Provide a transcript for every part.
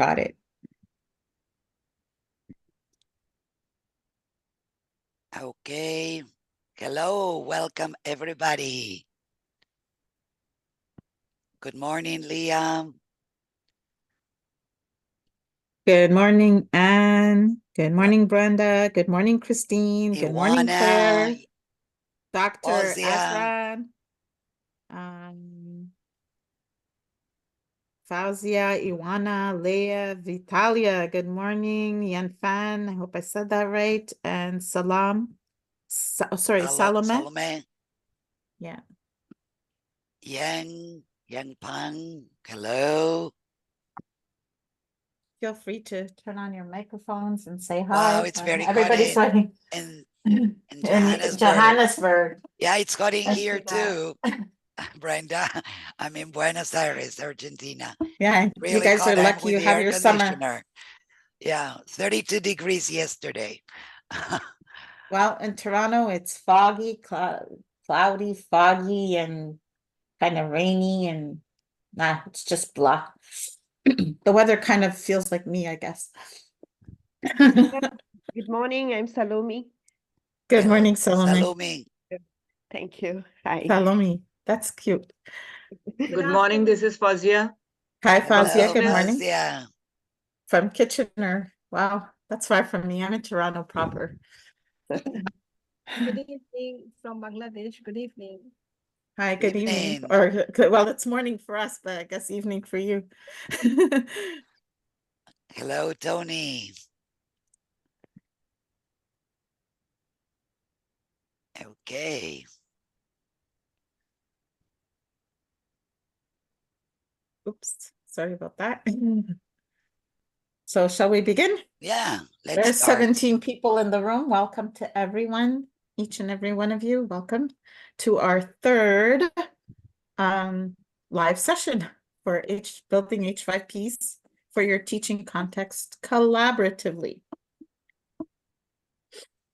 Got it. Okay. Hello, welcome everybody. Good morning, Liam. Good morning, Anne. Good morning, Brenda. Good morning, Christine. Good morning, Claire. Iwana, Dr. Ozia, Asran. Um, Fauzia, Iwana, Leah, Vitalia. Good morning, Yanfan. I hope I said that right. And Salam. Salome. Salome, Yeah. Yang Pang. Hello. Feel free to turn on your microphones and say Wow, hi. it's very hot Everybody's waiting. in In Johannesburg. Johannesburg. Yeah, it's hot in That's here too bad. too. Brenda, I'm in Buenos Aires, Argentina. Yeah, you Really guys hot. are I'm lucky with you the have air your summer. conditioner. Yeah, 32 degrees yesterday. Well, in Toronto, it's foggy, cloudy, foggy, and kind of rainy, and it's just blah. The weather kind of feels like me, I guess. Good morning, I'm Salome. Good morning, Salome. Salome. Thank you. Hi. Salome, that's cute. Good morning, this is Fazia. Hi, Fazia. Hello, Good morning. Fazia. From Kitchener. Wow, that's far from me. I'm in Toronto proper. Good evening from Bangladesh. Good evening. Hi, good evening. Evening. Or, well, it's morning for us, but I guess evening for you. Hello, Tony. Okay. Oops, sorry about that. So shall we begin? Yeah, let's There's start. 17 people in the room. Welcome to everyone, each and every one of you. Welcome to our third live session for building H5Ps for your teaching context collaboratively.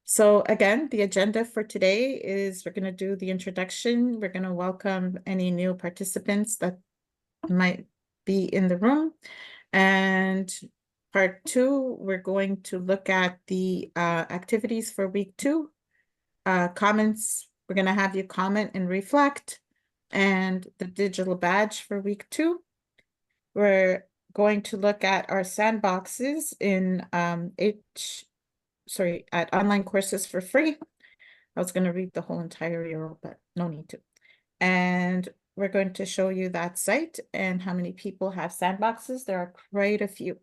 So again, the agenda for today is we're going to do the introduction. We're going to welcome any new participants that might be in the room. And part 2, we're going to look at the activities for week 2. Comments, we're going to have you comment and reflect. And the digital badge for week 2. We're going to look at our sandboxes in at online courses for free. I was going to read the whole entire URL, but no need to. And we're going to show you that site and how many people have sandboxes. There are quite a few.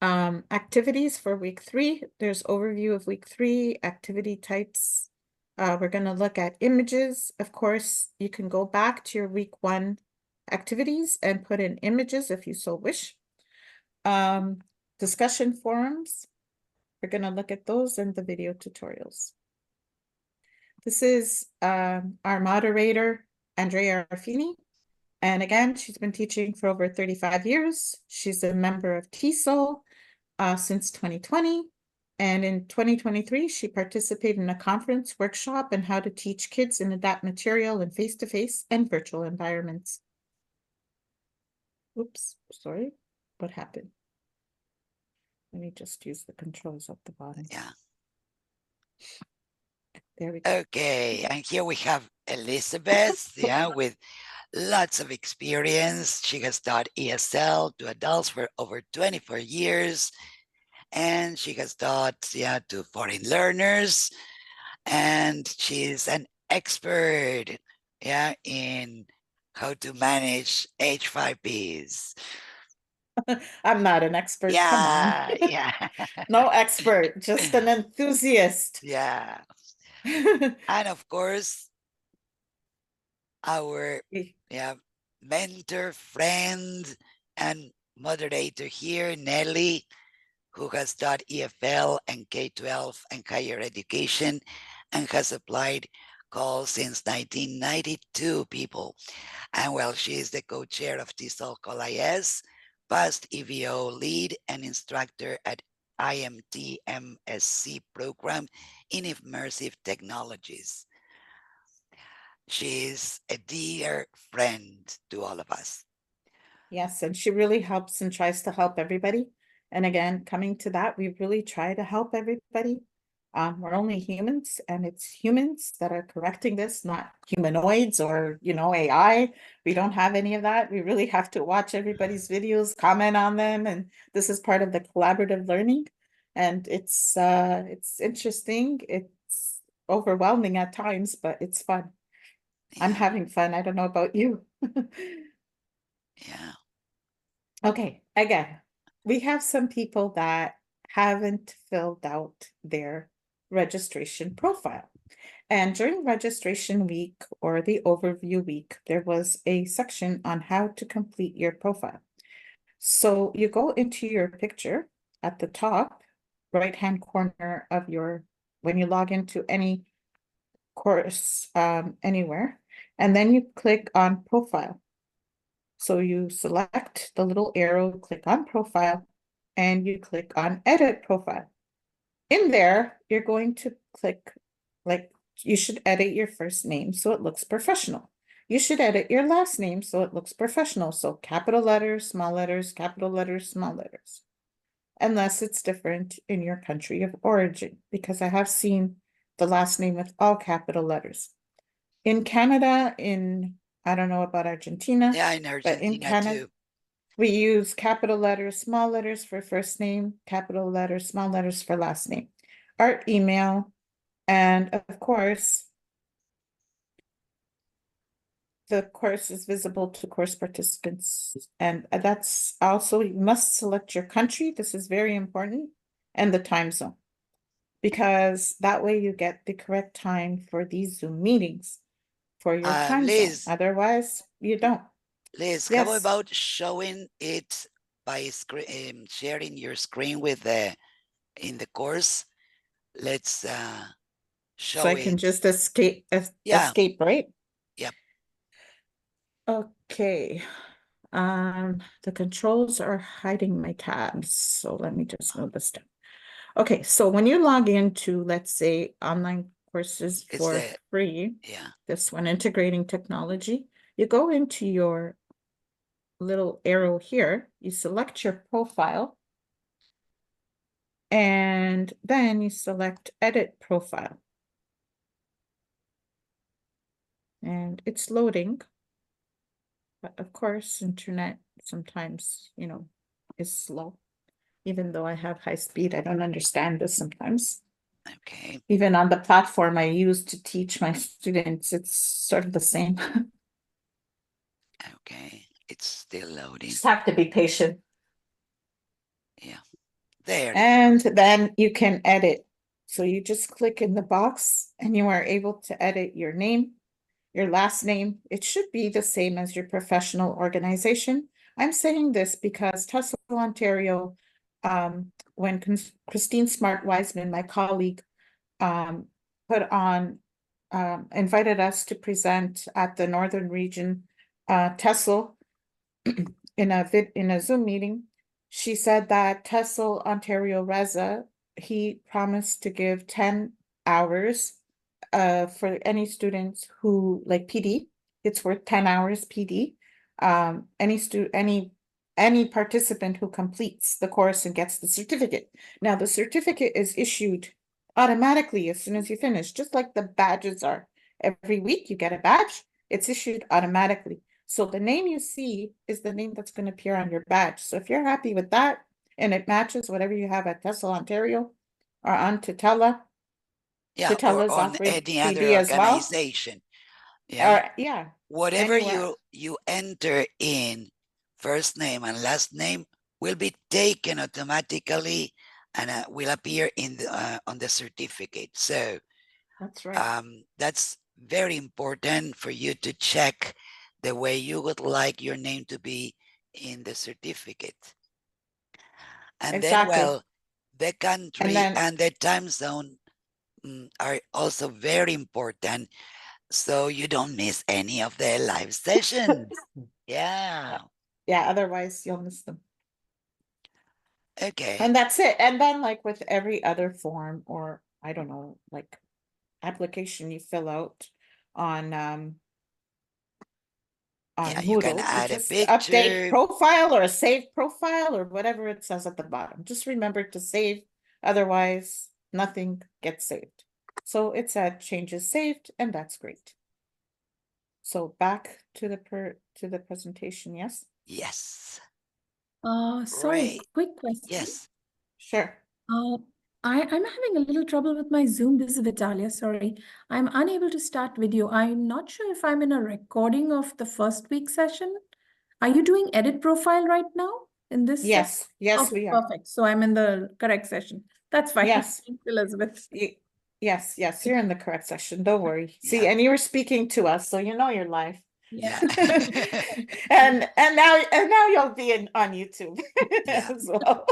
Activities for week 3. There's overview of week 3, activity types. We're going to look at images. Of course, you can go back to your week 1 activities and put in images if you so wish. Discussion forums. We're going to look at those in the video tutorials. This is our moderator, Andrea Arfini. And again, she's been teaching for over 35 years. She's a member of TESOL since 2020. And in 2023, she participated in a conference workshop on how to teach kids and adapt material in face-to-face and virtual environments. Oops, sorry, what happened? Let me just use the controls at the bottom. Yeah. There we go. Okay, and here we have Elizabeth, yeah, with lots of experience. She has taught ESL to adults for over 24 years, and she has taught, yeah, to foreign learners, and she's an expert, yeah, in how to manage H5Ps. I'm not an expert, Yeah, come on. yeah. No expert, just an enthusiast. Yeah. And of course, our mentor, friend, and moderator here, Nelly, who has taught EFL and K-12 and higher education and has applied calls since 1992, people. And well, she is the co-chair of TESOL COL-IS, past EVO lead and instructor at IMT MSc program in immersive technologies. She is a dear friend to all of us. Yes, and she really helps and tries to help everybody. And again, coming to that, we really try to help everybody. We're only humans, and it's humans that are correcting this, not humanoids or, AI. We don't have any of that. We really have to watch everybody's videos, comment on them, and this is part of the collaborative learning. And it's interesting. It's overwhelming at times, but it's fun. I'm Yeah, having fun. I don't know about you. yeah. Okay, again, we have some people that haven't filled out their registration profile. And during registration week or the overview week, there was a section on how to complete your profile. So you go into your picture at the top right-hand corner of when you log into any course anywhere, and then you click on profile. So you select the little arrow, click on profile, and you click on edit profile. In there, you're going to click, like, you should edit your first name so it looks professional. You should edit your last name so it looks professional. So capital letters, small letters, capital letters, small letters. Unless it's different in your country of origin, because I have seen the last name with all capital letters. In Canada, I don't know about Argentina, Yeah, in but in Argentina Canada, too. we use capital letters, small letters for first name, capital letters, small letters for last name. Our email, and of course, the course is visible to course participants. And that's also, you must select your country. This is very important, and the time zone. Because that way you get the correct time for these Zoom meetings for your time zone. Liz, Otherwise, you don't. how Yes. about showing it by sharing your screen with in the course? Let's So I show can it. just escape, Yeah, right? yep. Okay. The controls are hiding my tabs, so let me just move this down. Okay, so when you log into, let's say, online courses It's for the free, yeah. this one, integrating technology, you go into your little arrow here, you select your profile, and then you select edit profile. And it's loading. But of course, internet sometimes, is slow. Even though I have high speed, I don't understand this sometimes. Okay, Even on the platform I use to teach my students, it's sort of the same. okay. It's still loading. Just have to be patient. Yeah, there. And then you can edit. So you just click in the box and you are able to edit your name, your last name. It should be the same as your professional organization. I'm saying this because TESOL Ontario, when Christine Smart Wiseman, my colleague, put on, invited us to present at the Northern Region TESOL in a Zoom meeting. She said that TESOL Ontario Reza, he promised to give 10 hours for any students who like PD. It's worth 10 hours PD. Any participant who completes the course and gets the certificate. Now the certificate is issued automatically as soon as you finish, just like the badges are. Every week you get a badge, it's issued automatically. So the name you see is the name that's going to appear on your badge. So if you're happy with that and it matches whatever you have at TESOL Ontario or on Tutela, Yeah, or Tutela's on offering any other PD as well. organization. Yeah, Or yeah, whatever anywhere. you enter in, first name and last name will be taken automatically and will appear in the on the certificate. So That's right. that's very important for you to check the way you would like your name to be in the certificate. And then, Exactly. well, the And country then and the time zone are also very important, so you don't miss any of the live sessions. Yeah. yeah, otherwise you'll miss them. Okay. And that's it. And then like with every other form or I don't know, like application you fill out on on Yeah, you can Moodle. You add a just update picture. profile or a save profile or whatever it says at the bottom. Just remember to save, otherwise nothing gets saved. So it said changes saved, and that's great. So back to the presentation, yes? Yes. Sorry, Great. quick question. Yes. Sure. I'm having a little trouble with my Zoom. This is Vitalia, sorry. I'm unable to start video. I'm not sure if I'm in a recording of the first week session. Are you doing edit profile right now in this session? Yes, yes, Okay, we are. perfect. So I'm in the correct session. That's fine. Yes. Thanks, Elizabeth. Yes, you're in the correct session. Don't worry. See, Yeah. and you were speaking to us, so you know you're live. Yeah. And now you'll be on YouTube Yeah. as well.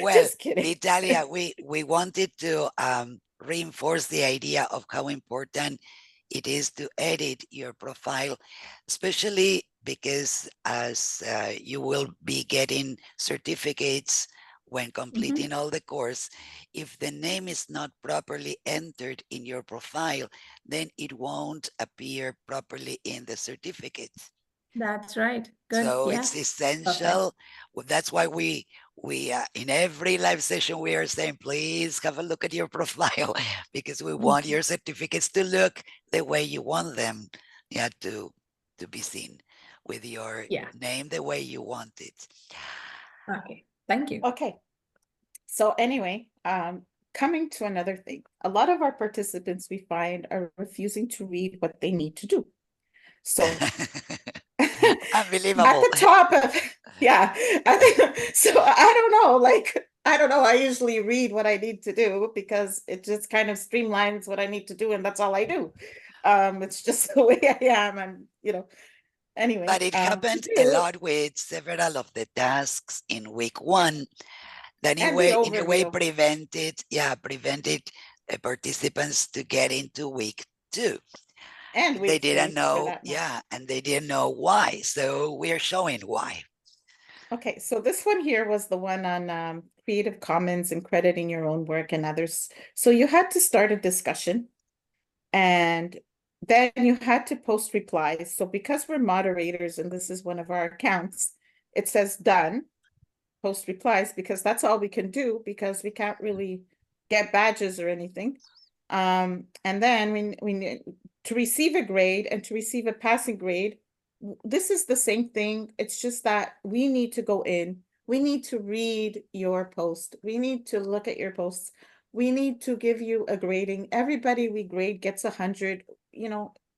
Well, Just kidding. Vitalia, we wanted to reinforce the idea of how important it is to edit your profile, especially because as you will be getting certificates when completing all the course, if the name is not properly entered in your profile, then it won't appear properly in the certificates. That's right. Good. So Yeah. it's essential. Well, that's why we in every live session we are saying, please have a look at your profile because we want your certificates to look the way you want them. Yeah, to be seen with your Yeah. name the way you want it. Okay. Thank you. Okay. So anyway, coming to another thing, a lot of our participants we find are refusing to read what they need to do. So Unbelievable. at the top of yeah, so I don't know, like I don't know, I usually read what I need to do because it just kind of streamlines what I need to do, and that's all I do. It's just the way I am, and anyway, But it happened a lot with several of the tasks in week one that and the in a way overview. prevented the participants to get into week two. And They week didn't 3 for know, that matter. and they didn't know why. So we're showing why. Okay, so this one here was the one on Creative Commons and crediting your own work and others. So you had to start a discussion, and then you had to post replies. So because we're moderators and this is one of our accounts, it says done, post replies, because that's all we can do because we can't really get badges or anything. And then we need to receive a grade and to receive a passing grade. This is the same thing. It's just that we need to go in. We need to read your post. We need to look at your posts. We need to give you a grading. Everybody we grade gets 100.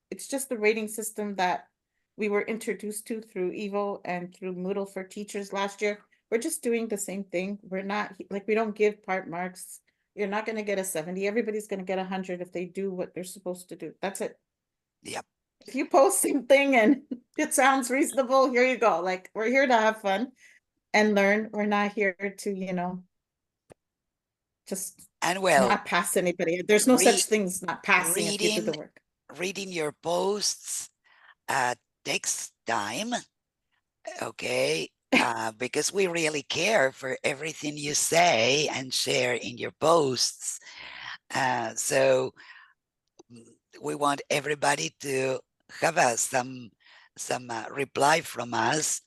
It's just the rating system that we were introduced to through Evo and through Moodle for Teachers last year. We're just doing the same thing. We're not like, we don't give part marks. You're not going to get a 70. Everybody's going to get 100 if they do what they're supposed to do. That's it. Yep. If you post something and it sounds reasonable, here you go. Like, we're here to have fun and learn. We're not here to, just And well, not pass anybody. There's no such thing as not passing if you do the work. reading your posts takes time. Okay. Because we really care for everything you say and share in your posts. So we want everybody to have some reply from us,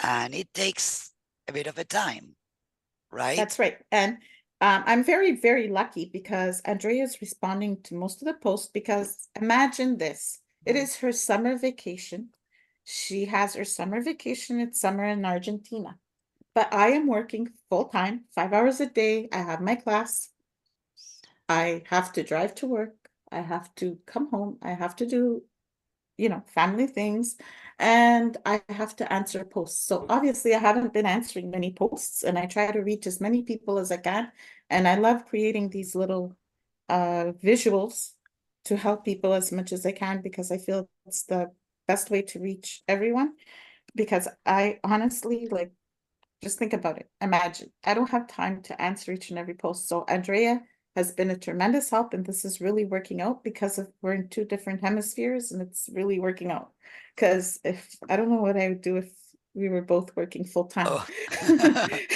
and it takes a bit of a time, right? That's right. And I'm very, very lucky because Andrea is responding to most of the posts because imagine this. It is her summer vacation. She has her summer vacation. It's summer in Argentina. But I am working full time, 5 hours a day. I have my class. I have to drive to work. I have to come home. I have to do, family things. And I have to answer posts. So obviously I haven't been answering many posts, and I try to reach as many people as I can. And I love creating these little visuals to help people as much as I can because I feel it's the best way to reach everyone. Because I honestly, like, just think about it. Imagine, I don't have time to answer each and every post. So Andrea has been a tremendous help, and this is really working out because we're in 2 different hemispheres, and it's really working out. Because if I don't know what I would do if we were both working full time. Oh.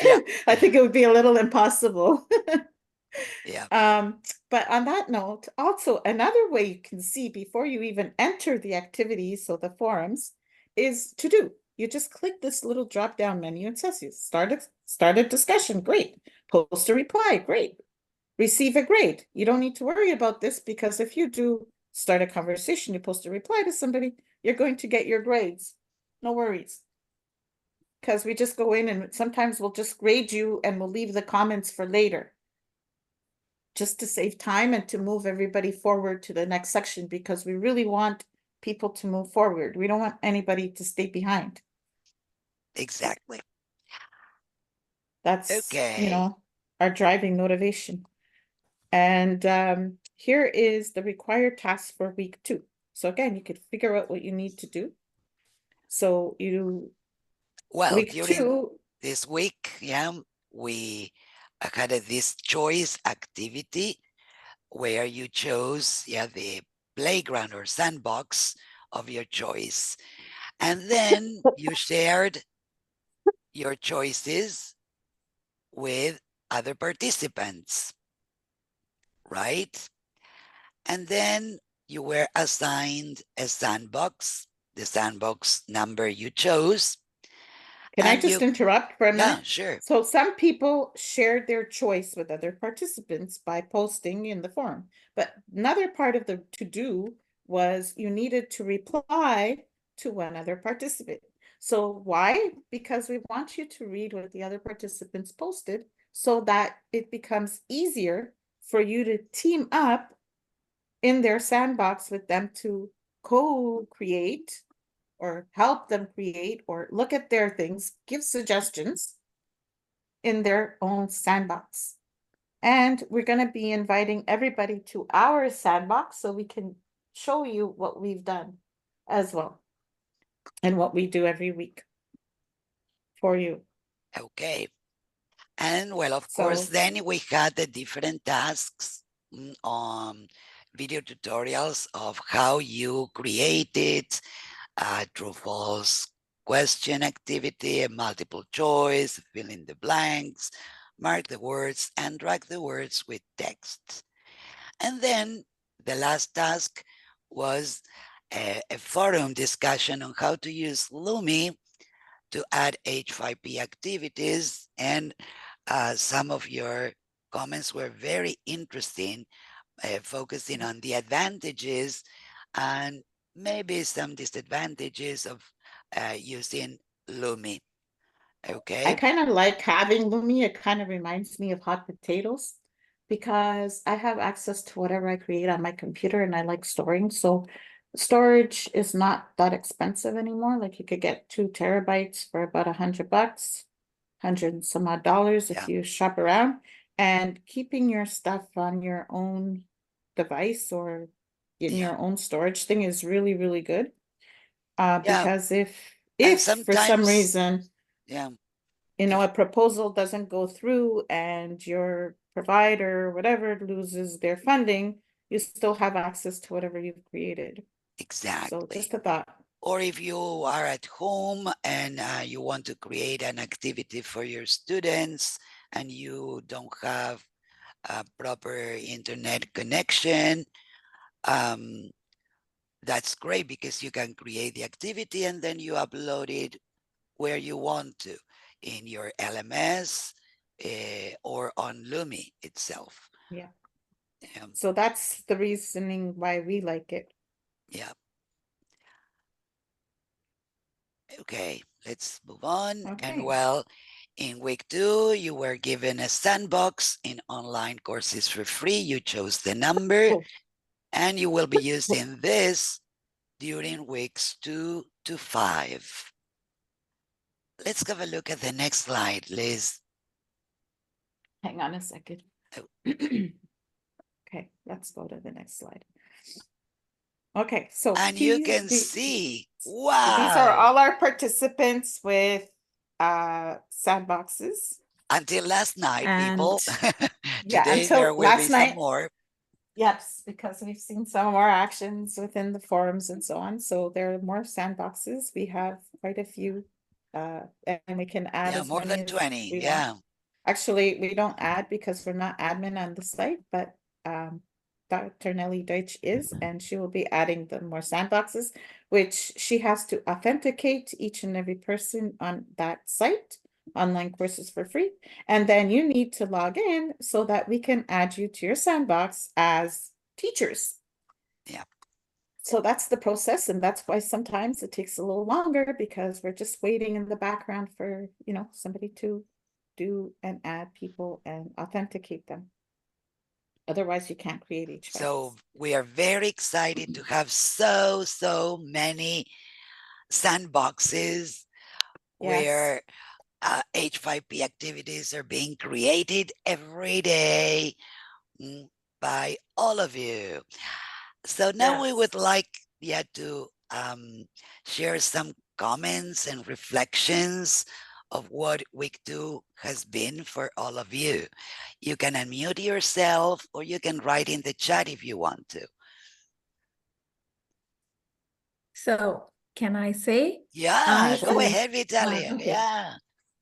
Yeah. I think it would be a little impossible. Yeah, But on that note, also another way you can see before you even enter the activities, so the forums, is to do. You just click this little drop down menu and says you start a discussion, great. Post a reply, great. Receive a grade. You don't need to worry about this because if you do start a conversation, you post a reply to somebody, you're going to get your grades. No worries. Because we just go in and sometimes we'll just grade you and we'll leave the comments for later. Just to save time and to move everybody forward to the next section because we really want people to move forward. We don't want anybody to stay behind. exactly. That's, Okay. our driving motivation. And here is the required task for week 2. So again, you could figure out what you need to do. So Well, week during 2, this week, yeah, we had this choice activity where you chose, yeah, the playground or sandbox of your choice. And then you shared your choices with other participants, right? And then you were assigned a sandbox, the sandbox number you chose. can I And just you, interrupt for a yeah, minute? sure. So some people shared their choice with other participants by posting in the forum. But another part of the to-do was you needed to reply to one other participant. So why? Because we want you to read what the other participants posted so that it becomes easier for you to team up in their sandbox with them to co-create or help them create or look at their things, give suggestions in their own sandbox. And we're going to be inviting everybody to our sandbox so we can show you what we've done as well and what we do every week for you. Okay. And well, of course, So then we had the different tasks on video tutorials of how you created a true false question activity, a multiple choice, fill in the blanks, mark the words, and drag the words with text. And then the last task was a forum discussion on how to use Lumi to add H5P activities. And some of your comments were very interesting, focusing on the advantages and maybe some disadvantages of using Lumi. I Okay. kind of like having Lumi. It kind of reminds me of hot potatoes because I have access to whatever I create on my computer and I like storing. So storage is not that expensive anymore. Like you could get 2 terabytes for about $100, hundred and some odd dollars Yeah. if you shop around. And keeping your stuff on your own device or in Yeah. your own storage thing is really, really good. Yeah. Because And if for some sometimes, reason yeah, a proposal doesn't go through and your provider, whatever, loses their funding, you still have access to whatever you've created. So exactly. just a thought. Or if you are at home and you want to create an activity for your students and you don't have a proper internet connection, that's great because you can create the activity and then you upload it where you want to in your LMS or on Lumi itself. Yeah. Um, So that's the reasoning why we like it. yeah. Okay, let's move on. And Okay. well, in week 2, you were given a sandbox in online courses for free. You chose the number and you will be using this during weeks 2 to 5. Let's have a look at the next slide, Liz. Hang on a second. Oh. Okay, let's go to the next slide. Okay, so And you can see, these are wow, all our participants with sandboxes. until last night, And people. yeah, Today there until will be last some night. more. Yes, because we've seen some more actions within the forums and so on. So there are more sandboxes. We have quite a few, and we can add Yeah, as more many than as 20. we want. Yeah. Actually, we don't add because we're not admin on the site, but Dr. Nelly Deutsch is, and she will be adding the more sandboxes, which she has to authenticate each and every person on that site, online courses for free. And then you need to log in so that we can add you to your sandbox as teachers. Yeah. So that's the process, and that's why sometimes it takes a little longer because we're just waiting in the background for, you know, somebody to do and add people and authenticate them. Otherwise, you can't create H5Ps. So we are very excited to have so many sandboxes where H5P activities are being created every day by all of you. So now we would like to share some comments and reflections of what week 2 has been for all of you. You can unmute yourself or you can write in the chat if you want to. So can I say? Yeah, go feel- ahead, Vitalia. okay. Yeah.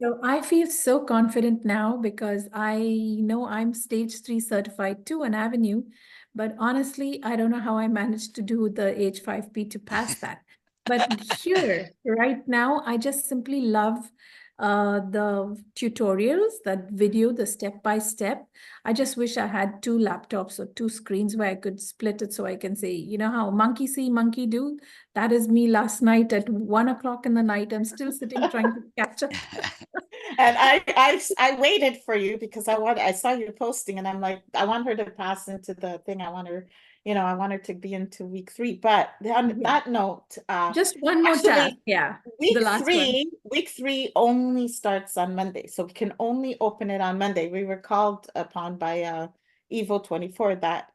So I feel so confident now because I know I'm stage 3 certified too, an avenue, but honestly, I don't know how I managed to do the H5P to pass that. But here, right now, I just simply love the tutorials, that video, the step-by-step. I just wish I had 2 laptops or 2 screens where I could split it so I can say, you know how monkey see, monkey do? That is me last night at 1 o'clock in the night. I'm still sitting trying to catch up. And I waited for you because I saw you posting and I'm like, I want her to pass into the thing. I want her, you know, I want her to be into week 3. But on Yeah. that note, Just one more actually, task, yeah. The last one. week 3 only starts on Monday. So we can only open it on Monday. We were called upon by Evo 24 that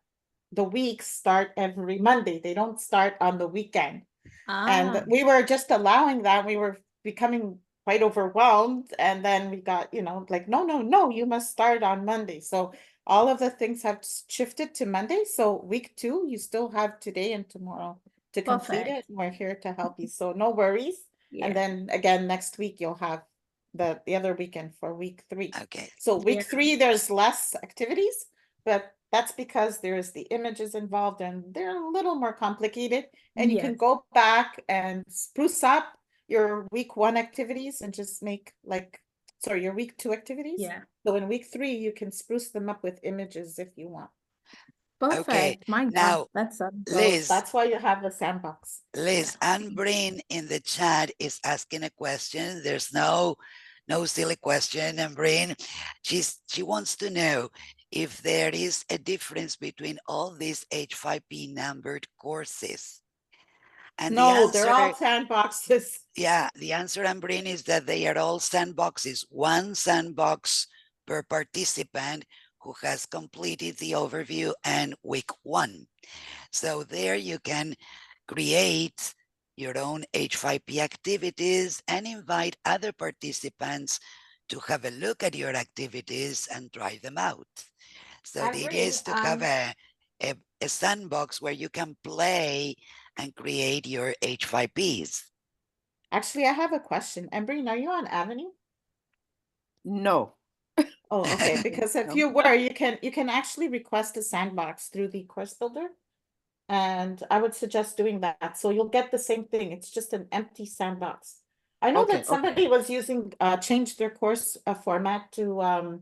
the weeks start every Monday. They don't start on the weekend. And Ah, we were just allowing that. We were becoming quite overwhelmed. And then we got, you know, like, no, you must start on Monday. So all of the things have shifted to Monday. So week 2, you still have today and tomorrow to complete it. perfect. We're here to help you. So no worries. And Yeah. then again, next week, you'll have the other weekend for week 3. Okay. So week Yeah. 3, there's less activities, but that's because there's the images involved and they're a little more complicated. And you can Yes. go back and spruce up your week 1 activities and just make your week 2 activities. Yeah. So in week 3, you can spruce them up with images if you want. Okay. Perfect. My God, Now, that's So Liz, that's why you have the sandbox. Anne Breen in the chat is asking a question. There's no silly question, Anne Breen. She wants to know if there is a difference between all these H5P numbered courses. And No, they're all sandboxes. the answer, Anne Breen, is that they are all sandboxes, one sandbox per participant who has completed the overview and week 1. So there you can create your own H5P activities and invite other participants to have a look at your activities and try them out. So it is to have a sandbox where you can play and create your H5Ps. Actually, I have a question. Embry, are you on Avenue? No. Oh, okay. Because if No. you were, you can actually request a sandbox through the course builder. And I would suggest doing that. So you'll get the same thing. It's just an empty sandbox. I know Okay, that somebody was using changed their course format to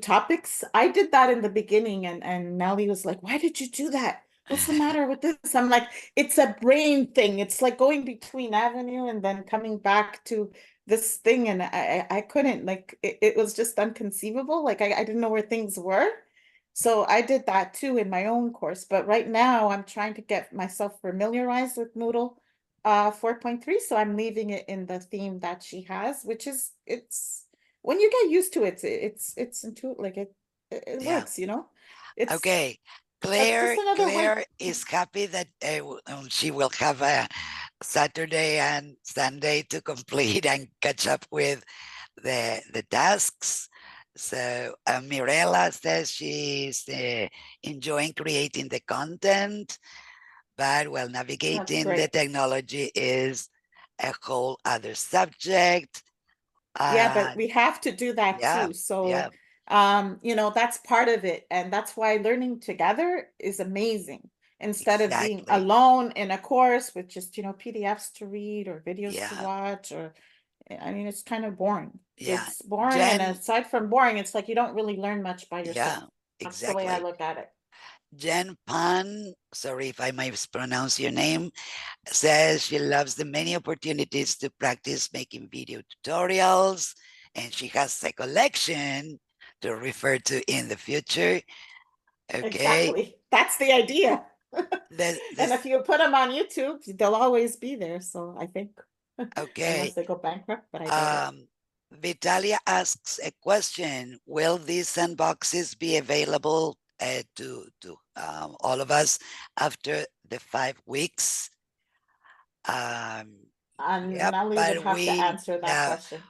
topics. I did that in the beginning and Nelly was like, why did you do that? What's the matter with this? I'm like, it's a brain thing. It's like going between Avenue and then coming back to this thing. And I couldn't, like, it was just unconceivable. Like I didn't know where things were. So I did that too in my own course. But right now I'm trying to get myself familiarized with Moodle 4.3. So I'm leaving it in the theme that she has, which is it's when you get used to it, it's intuitive, like it Yeah. works, you know. It's Okay. just another way. Claire is happy that she will have a Saturday and Sunday to complete and catch up with the tasks. So Mirella says she's enjoying creating the content, but well, That's navigating the great. technology is a whole other subject. Yeah, but we have to do that yeah, too. So, yeah, you know, that's part of it. And that's why learning together is amazing. Instead of being exactly. alone in a course with just, you know, PDFs to read or videos to Yeah, watch, or I mean, it's kind of boring. yeah. It's boring, and Jen, aside from boring, it's like you don't really learn much by yeah, yourself. That's the way I exactly. look at it. Jen Pan, sorry if I mispronounce your name, says she loves the many opportunities to practice making video tutorials, and she has a collection to refer to in the future. Okay, Exactly. That's the idea. this, And if this, you put them on YouTube, they'll always be there. So I think, okay. unless they go bankrupt, but I doubt it. Vitalia asks a question: will these sandboxes be available to all of us after the 5 weeks? And Yep, Nelly would but have to answer that yeah, question.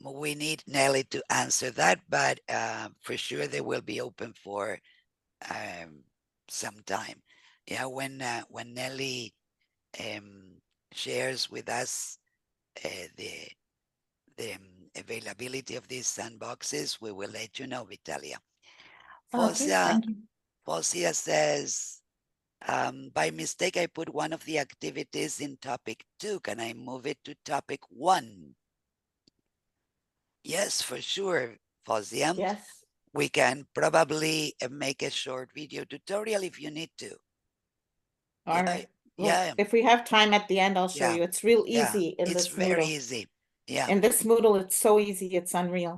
we need Nelly to answer that, but for sure they will be open for some time. Yeah, when Nelly shares with us the availability of these sandboxes, we will let you know, Vitalia. Okay, thank you. Fosia says, by mistake, I put one of the activities in topic 2. Can I move it to topic 1? Yes, for sure, Fosia. Yes. We can probably make a short video tutorial if you need to. All Yeah, right. Well, yeah, if we have time at the end, I'll show yeah, you. It's real yeah. easy in It's this very Moodle. easy. Yeah. In this Moodle, it's so easy, it's unreal.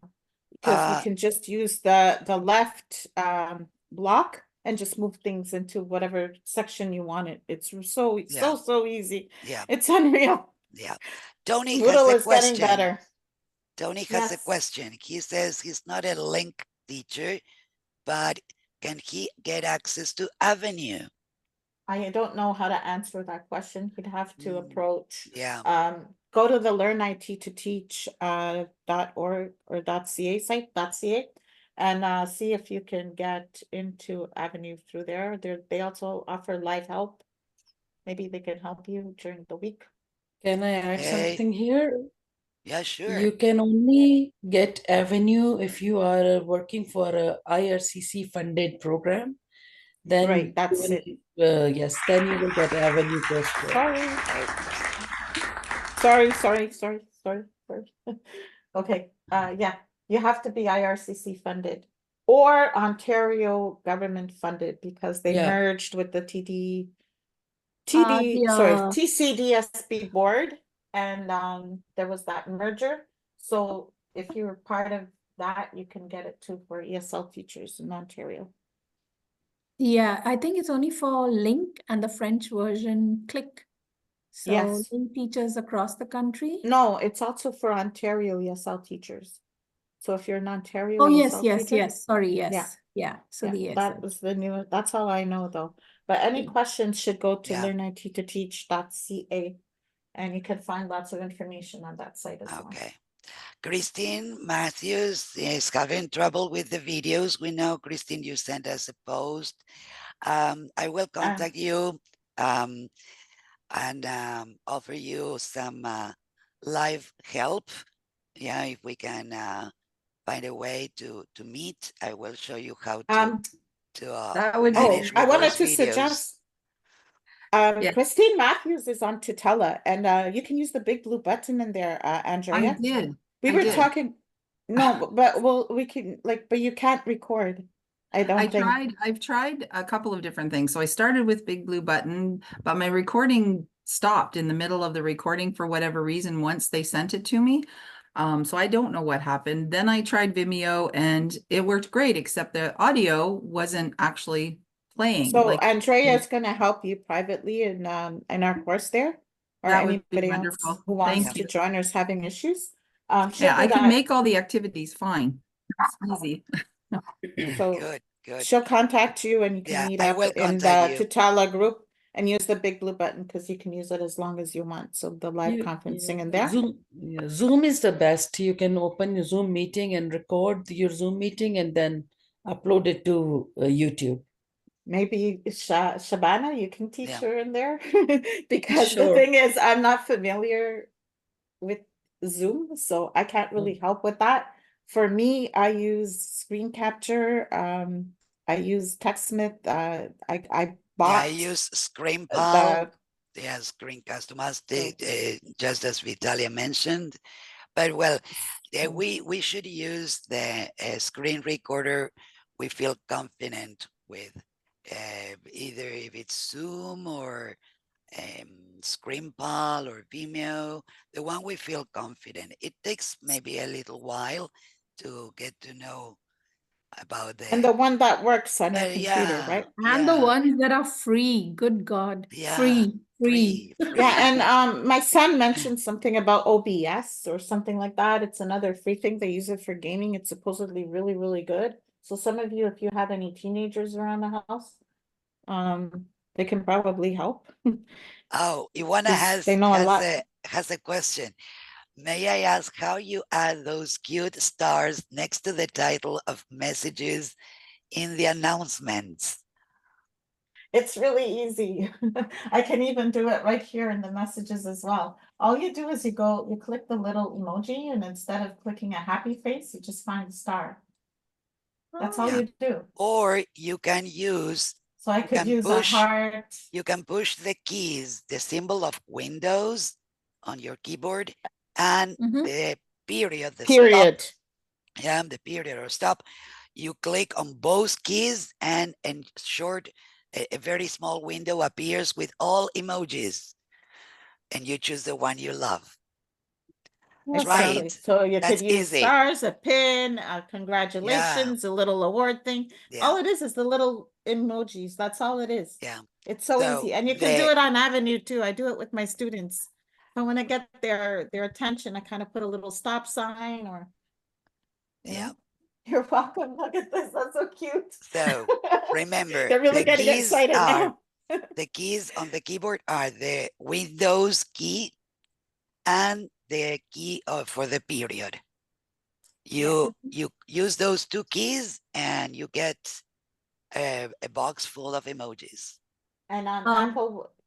Because you Uh, can just use the left block and just move things into whatever section you want it. It's yeah, so easy. yeah, It's unreal. yeah. Tony has Moodle a is getting question. better. Tony has a Yes. question. He says he's not a link teacher, but can he get access to Avenue? I don't know how to answer that question. He'd have to approach, Yeah, go to the Learn IT to Teach .org or .ca site, .ca, and see if you can get into Avenue through there. They also offer live help. Maybe they can help you during the week. Can I add hey, something here? yeah, sure. You can only get Avenue if you are working for a IRCC funded program. Then Right, that's you it. will, yes, then you will get Avenue courseware. Sorry. Okay, yeah, you have to be IRCC funded or Ontario government funded because they Yeah. merged with the TCDSB board, and there was that merger. So if you're part of that, you can get it too for ESL teachers in Ontario. Yeah, I think it's only for Link and the French version Click. So Yes. Link teachers across the country. No, it's also for Ontario ESL teachers. So if you're an Ontario Oh, yes, ESL yes, teacher, yes. Sorry, yes. Yeah. Yeah. So yeah, the that ESL. was the new, that's all I know though. But any Yeah. questions should go to Yeah. learnit2teach.ca, and you can find lots of information on that site as well. Okay. Christine Matthews is having trouble with the videos. We know, Christine, you sent us a post. I will contact you and offer you some live help. Yeah, if we can find a way to meet, I will show you how to That would be manage I wanted reverse to videos. suggest, Yeah. Christine Matthews is on Tutela, and you can use the big blue button in there, Andrea. We I were did. talking, no, but well, we can but you can't record. I don't think. I've tried a couple of different things. So I started with Big Blue Button, but my recording stopped in the middle of the recording for whatever reason once they sent it to me. So I don't know what happened. Then I tried Vimeo and it worked great, except the audio wasn't actually playing. So Like Andrea is gonna help you privately in our course there, or that would be anybody else wonderful. who wants Thank to you. join or is having issues. She'll Yeah, do I can that. make all the activities fine. It's easy. So Good. she'll contact you and you can Yeah, meet I up will in the contact you. Tutela group and use the big blue button because you can use it as long as you want. So the live conferencing in there. Zoom is the best. You can open your Zoom meeting and record your Zoom meeting and then upload it to YouTube. Maybe Shabana, you can teach Yeah. her in there because the Sure. thing is, I'm not familiar with Zoom, so I can't really help with that. For me, I use screen capture. I use TechSmith. I Yeah, I bought use ScreenPal. the Yeah, screen customized, just as Vitalia mentioned. But well, we should use the screen recorder we feel confident with, either if it's Zoom or ScreenPal or Vimeo, the one we feel confident. It takes maybe a little while to get to know about and the one that works on your computer, yeah, right? And the yeah, ones that are free. Good God. yeah, Free. free, Yeah, free. and my son mentioned something about OBS or something like that. It's another free thing. They use it for gaming. It's supposedly really, really good. So some of you, if you have any teenagers around the house, they can probably help. Oh, Iwana 'Cause they know a lot. has a question. May I ask how you add those cute stars next to the title of messages in the announcements? It's really easy. I can even do it right here in the messages as well. All you do is you click the little emoji, and instead of clicking a happy face, you just find a star. That's all Yeah. you do. Or you can use, So I you could can use a push, heart. you can push the keys, the symbol of Windows on your keyboard and Mhm. the period, the stop, Period. yeah, the period or stop. You click on both keys and short, a very small window appears with all emojis and you choose the one you love. Try Exactly. it. So you That's could use easy. stars, a pin, Yeah, congratulations, a little award thing. yeah, All it is the little emojis. That's all it is. yeah. It's so So easy. And you can do it on Avenue too. I do it with my students. But when I get their attention, I kind of put a little stop sign or, you yeah. know. You're welcome. Look at this. That's so cute. So remember, They're really the getting keys excited are now. the keys on the keyboard are the Windows key and the key for the period. You use those two keys and you get a box full of emojis. And Um,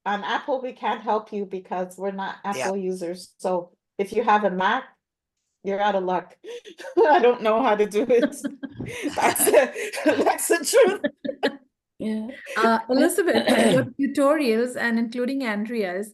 on Apple, we can't help you because we're not Yeah. Apple users. So if you have a Mac, you're out of luck. I don't know how to do it. That's the truth. Yeah. Elizabeth, with your tutorials and including Andrea's,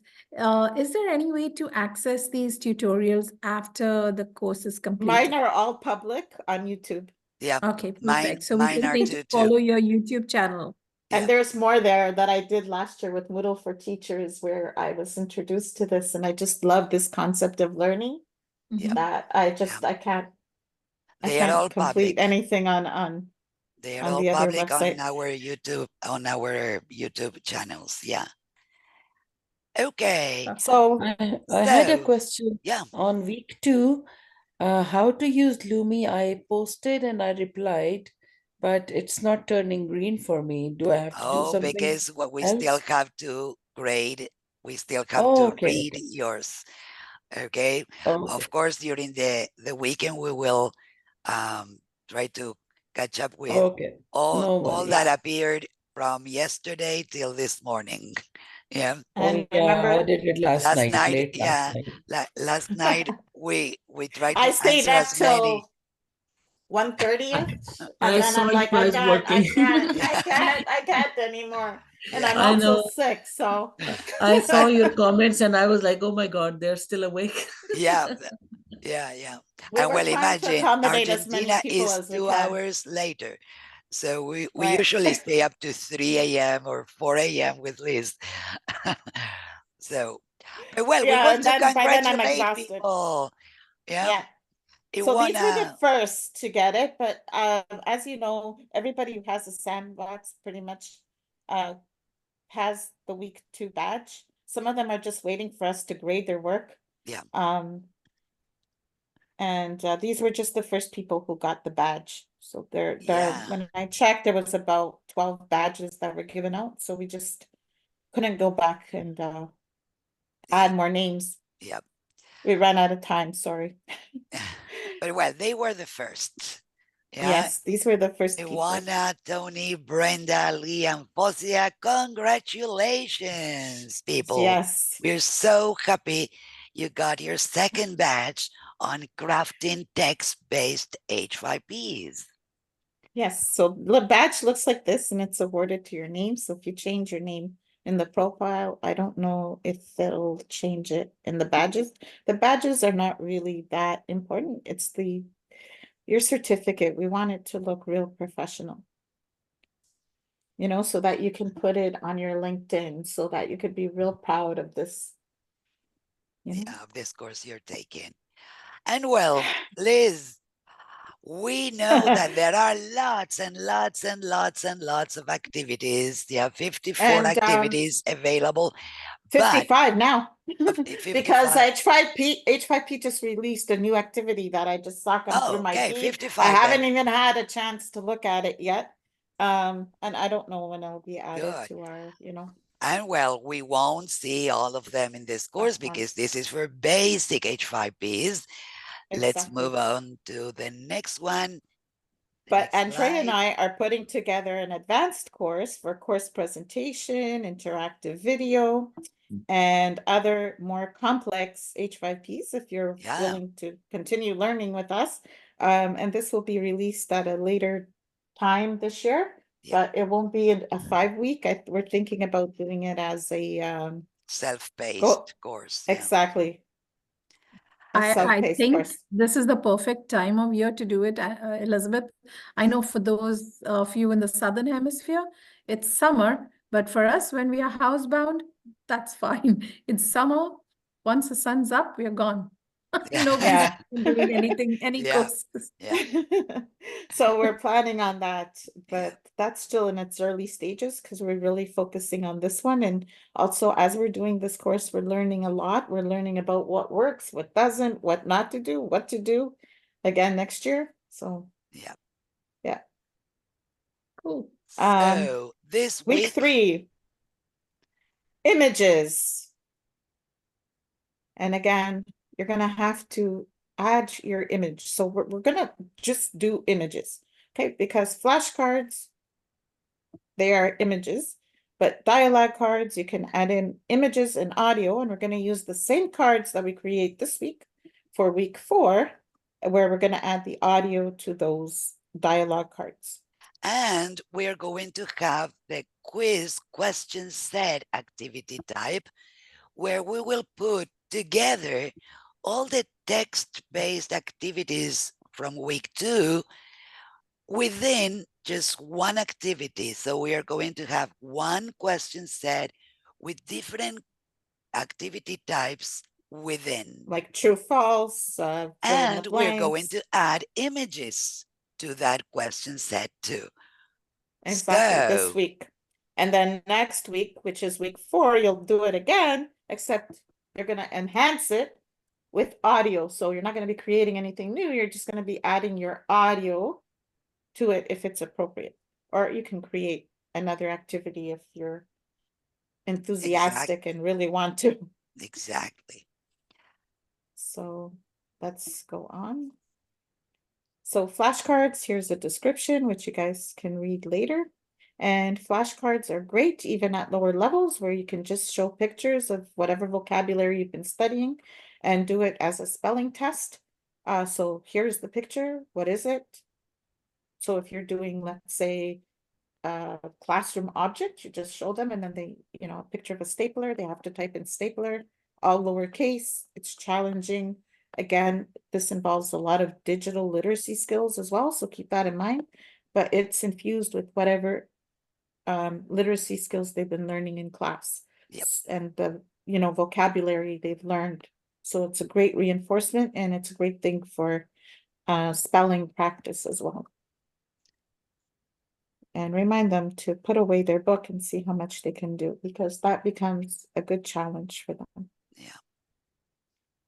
is there any way to access these tutorials after the course is completed? Mine are all public on YouTube. Yeah. Okay, Mine, perfect. So we mine just are need too. to follow your YouTube channel. And Yeah. there's more there that I did last year with Moodle for Teachers, where I was introduced to this, and I just love this concept of learning Yeah. that I can't They are all complete public. anything They are on all the other public on website. our YouTube channels. Yeah. Okay. So I had a So question yeah. on week 2. How to use Lumi? I posted and I replied, but it's not turning green for me. Do I have to do Oh, something because what we still else? have to grade, we still have Oh, to okay, read okay. yours. Okay. Oh, okay. Of course, during the weekend, we will try to catch up with Okay. No all worries. that appeared from yesterday till this morning. Yeah. Oh, and yeah, I remember, did it last Last night, night, late last yeah, night. last night we tried I to stayed answer up as many. till 1:30, and I then saw I'm you like, guys working. I can't anymore. And I'm Yeah, I also know. sick, so I saw your comments and I was like, oh my God, they're still awake. yeah, yeah. we And were well, trying to imagine accommodate as many Argentina people is as we 2 hours can. later. So we Right. usually stay up to 3 a.m. or 4 a.m. with Liz. So, but well, we Yeah, want and to then by then I'm congratulate exhausted. people. Yeah, Yeah. it So won these were the first to get it, but as you know, everybody who has a sandbox pretty much has the week 2 badge. Some of them are just waiting for us to grade their work. Yeah. And these were just the first people who got the badge. So Yeah. when I checked, there was about 12 badges that were given out. So we just couldn't go back and add more names. Yep. We ran out of time, sorry. But well, they were the first. Yeah. Yes, these were the first people. Iwana, Tony, Brenda, Lee, and Fosia, congratulations, people. Yes. We're so happy you got your second batch on crafting text-based H5Ps. Yes, so the badge looks like this and it's awarded to your name. So if you change your name in the profile, I don't know if they'll change it in the badges. The badges are not really that important. It's your certificate. We want it to look real professional. You know, so that you can put it on your LinkedIn, so that you could be real proud of this. You know? Of this course you're taking. And well, Liz, we know that there are lots and lots and lots and lots of activities. There are 54 And activities available, but 55 now. Because 55. H5P just released a new activity that I just saw come through Oh, my okay, feed. I 55 haven't then. even had a chance to look at it yet. And I don't know when it'll be added Good. to our, And well, we won't see all of them in this course at because once. this is for basic H5Ps. Let's Exactly. move on to the next one. The But next Andrea and slide. I are putting together an advanced course for course presentation, interactive video, and other more complex H5Ps if you're Yeah, willing to continue learning with us. And this will be released at a later time this year, yeah. but it won't be a 5 week. We're thinking about doing it as a go Self-paced course. Yeah. exactly a I self-paced think course. this is the perfect time of year to do it, Elizabeth. I know for those of you in the Southern Hemisphere, it's summer, but for us, when we are housebound, that's fine. It's summer. Once the sun's up, we're gone. Nobody's Yeah. doing anything, any Yeah. courses. Yeah. So we're planning on that, Yeah. but that's still in its early stages because we're really focusing on this one. And also, as we're doing this course, we're learning a lot. We're learning about what works, what doesn't, what not to do, what to do again next year. So Yeah. yeah. Cool. So this Week week, 3, images. And again, you're gonna have to add your image. So we're gonna just do images, okay? Because flashcards, they are images, but dialogue cards, you can add in images and audio, and we're gonna use the same cards that we create this week for week 4, where we're gonna add the audio to those dialogue cards. and we're going to have the quiz question set activity type, where we will put together all the text-based activities from week 2 within just one activity. So we are going to have one question set with different activity types within. Like true, false, fill in the And we're going blanks. to add images to that question set too. Exactly, this So, week. And then next week, which is week 4, you'll do it again, except you're gonna enhance it with audio. So you're not gonna be creating anything new, you're just gonna be adding your audio to it if it's appropriate. Or you can create another activity if you're enthusiastic and really want to. exactly. So let's go on. So flashcards, here's a description, which you guys can read later. And flashcards are great even at lower levels where you can just show pictures of whatever vocabulary you've been studying and do it as a spelling test. So here's the picture. What is it? So if you're doing, let's say, a classroom object, you just show them and then they, a picture of a stapler, they have to type in stapler, all lowercase. It's challenging. Again, this involves a lot of digital literacy skills as well, so keep that in mind. But it's infused with whatever literacy skills they've been learning in class. Yep. And the, vocabulary they've learned. So it's a great reinforcement and it's a great thing for spelling practice as well. And remind them to put away their book and see how much they can do, because that becomes a good challenge for them. Yeah.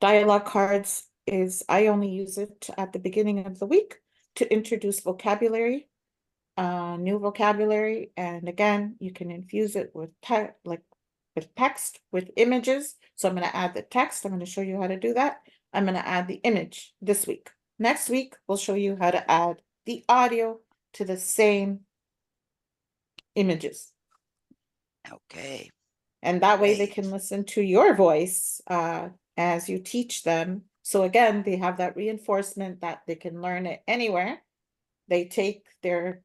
Dialogue cards is, I only use it at the beginning of the week to introduce vocabulary, new vocabulary. And again, you can infuse it with text, with images. So I'm going to add the text. I'm going to show you how to do that. I'm going to add the image this week. Next week, we'll show you how to add the audio to the same images. Okay. And that way they Great. can listen to your voice as you teach them. So again, they have that reinforcement that they can learn it anywhere. They take their,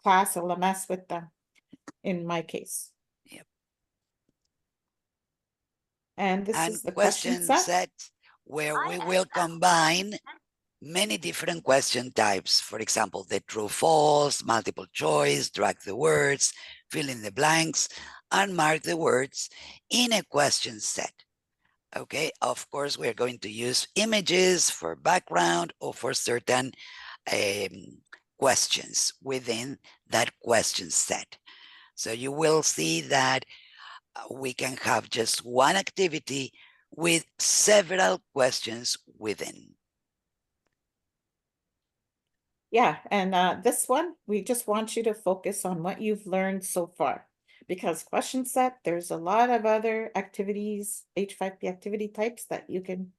class LMS with them, in my case. Yep. And this And is the question question set. set where we will combine many different question types. For example, the true false, multiple choice, drag the words, fill in the blanks, and mark the words in a question set. Okay, of course, we're going to use images for background or for certain questions within that question set. So you will see that we can have just one activity with several questions within. Yeah, and this one, we just want you to focus on what you've learned so far. Because question set, there's a lot of other activities, H5P activity types that you can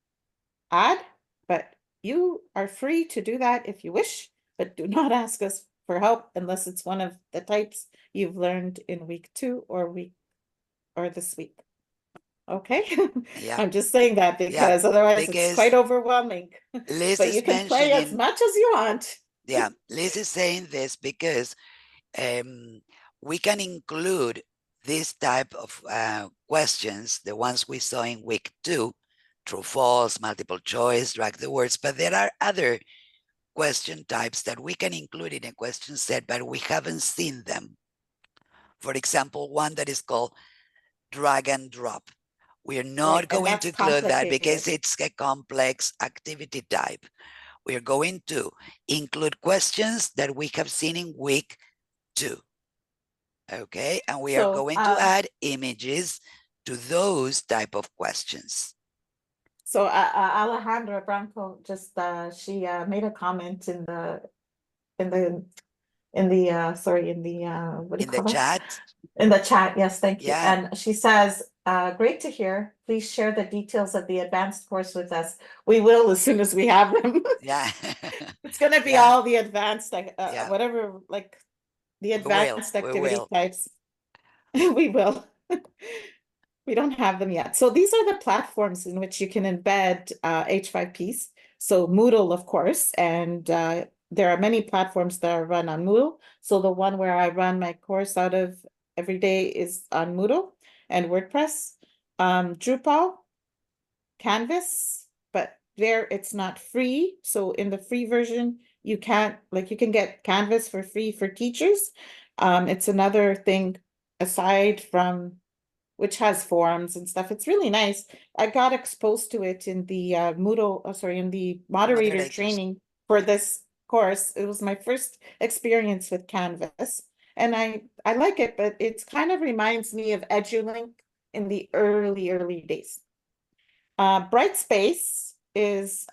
add, but you are free to do that if you wish, but do not ask us for help unless it's one of the types you've learned in week 2 or this week. Okay, Yeah. I'm just saying that because otherwise it's because quite overwhelming. Liz But you is can play as mentioning, much as you want. yeah, Liz is saying this because we can include this type of questions, the ones we saw in week 2, true, false, multiple choice, drag the words, but there are other question types that we can include in a question set, but we haven't seen them. For example, one that is called drag and drop. We're not Right, and going that's to include that because complicated. it's a complex activity type. We're going to include questions that we have seen in week 2. Okay, and we are So, going to add images to those type of questions. So Alejandra Branco just she made a comment in the sorry, in the what do you In the call that? chat, In the chat, yes, thank you. Yeah. And she says, great to hear. Please share the details of the advanced course with us. We will as soon as we have them. yeah, It's gonna be Yeah. all the advanced, like Yeah. whatever, like the we advanced activity will. types. We will. We don't have them yet. So these are the platforms in which you can embed H5Ps. So Moodle, of course, and there are many platforms that are run on Moodle. So the one where I run my course out of every day is on Moodle and WordPress, Drupal, Canvas, but there it's not free. So in the free version, you can't, like, you can get Canvas for free for teachers. It's another thing aside from which has forums and stuff. It's really nice. I got exposed to it in the in the moderator Moderators. training for this course. It was my first experience with Canvas, and I like it, but it kind of reminds me of EduLink in the early days. Brightspace is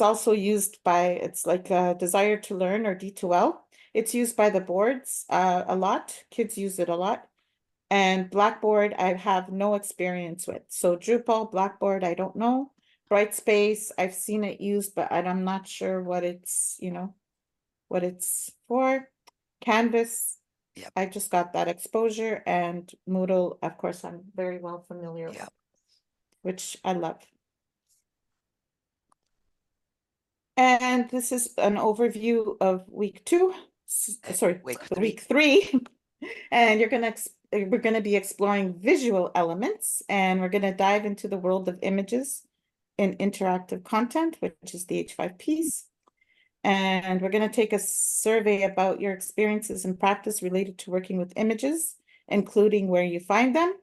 also used by, it's like a Desire to Learn or D2L. It's used by the boards a lot. Kids use it a lot. And Blackboard, I have no experience with. So Drupal, Blackboard, I don't know. Brightspace, I've seen it used, but I'm not sure what it's, what it's for. Canvas, Yep. I just got that exposure, and Moodle, of course, I'm very well familiar with, Yep. which I love. And this is an overview of week 2, sorry, week week 3. And we're gonna be exploring visual elements, and we're gonna dive into the world of images in interactive content, which is the H5Ps. And we're gonna take a survey about your experiences and practice related to working with images, including where you find them.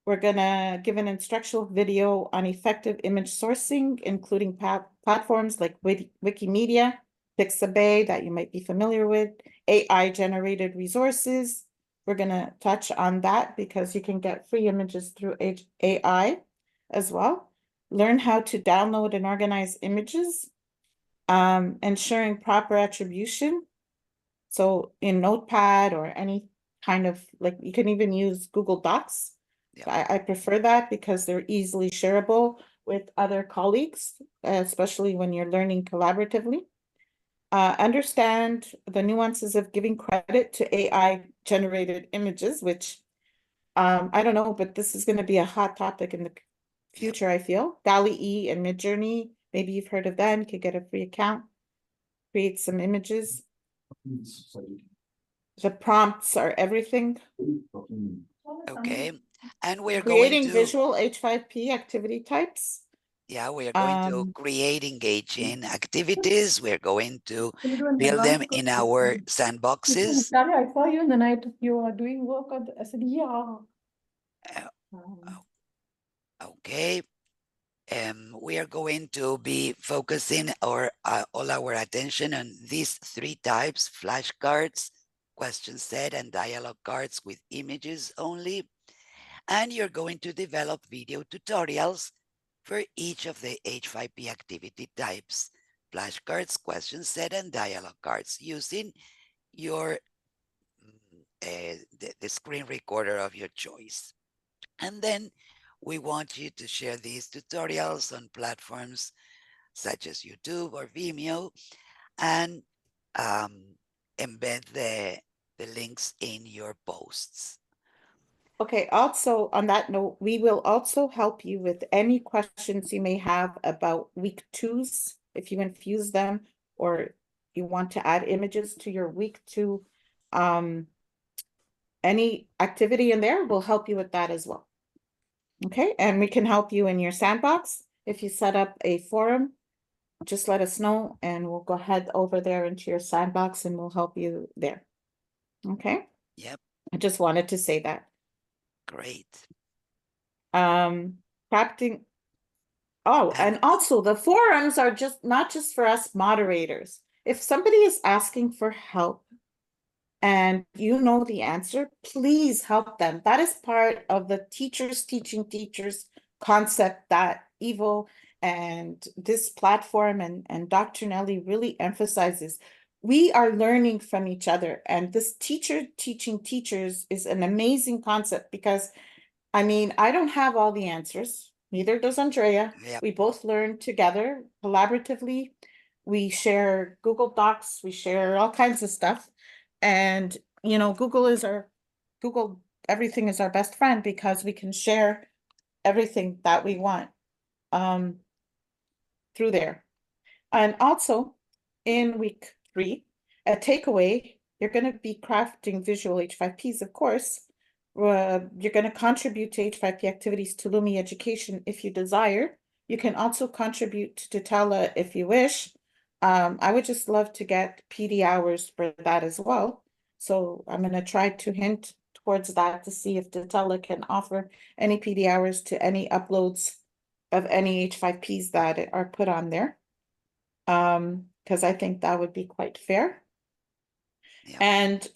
We're gonna give an instructional video on effective image sourcing, including platforms like Wikimedia, Pixabay that you might be familiar with, AI-generated resources. We're gonna touch on that because you can get free images through AI as well. Learn how to download and organize images, ensuring proper attribution. So in Notepad or any kind of, like, you can even use Google Docs. Yep. I prefer that because they're easily shareable with other colleagues, especially when you're learning collaboratively. Understand the nuances of giving credit to AI generated images, which I don't know, but this is going to be a hot topic in the future, I feel. DALL-E and Midjourney, maybe you've heard of them. You could get a free account, create some images. The prompts are everything. Okay. And we're going Creating to, visual H5P activity types. yeah, we are going to Um, create engaging activities. We're going to Can you do an build them advanced in course? our She sandboxes. said, Natalia, I saw you in the night. You are doing work on the. I said, yeah. Uh, Um, Okay. We are going to be focusing all our attention on these three types: flashcards, question set, and dialogue cards with images only. And you're going to develop video tutorials for each of the H5P activity types: flashcards, question set, and dialogue cards, using your the screen recorder of your choice. And then we want you to share these tutorials on platforms such as YouTube or Vimeo, and embed the links in your posts. Okay, also on that note, we will also help you with any questions you may have about week twos, if you infuse them, or you want to add images to your week two. Any activity in there will help you with that as well. Okay, and we can help you in your sandbox. If you set up a forum, just let us know and we'll go ahead over there into your sandbox and we'll help you there. Okay, Yep, I just wanted to say that. great. Crafting. Oh, and also the forums are just not just for us moderators. If somebody is asking for help and you know the answer, please help them. That is part of the teachers teaching teachers concept that Evo and this platform and Dr. Nelly really emphasizes. We are learning from each other, and this teacher teaching teachers is an amazing concept because I mean, I don't have all the answers. Neither does Andrea. Yep, We both learn together collaboratively. We share Google Docs, we share all kinds of stuff. And, you know, Google, everything is our best friend because we can share everything that we want through there. And also in week 3, a takeaway, you're going to be crafting visual H5Ps, of course. You're going to contribute to H5P activities to Lumi Education if you desire. You can also contribute to Tutela if you wish. I would just love to get PD hours for that as well. So I'm going to try to hint towards that to see if Tutela can offer any PD hours to any uploads of any H5Ps that are put on there. Because I think that would be quite fair. yep, And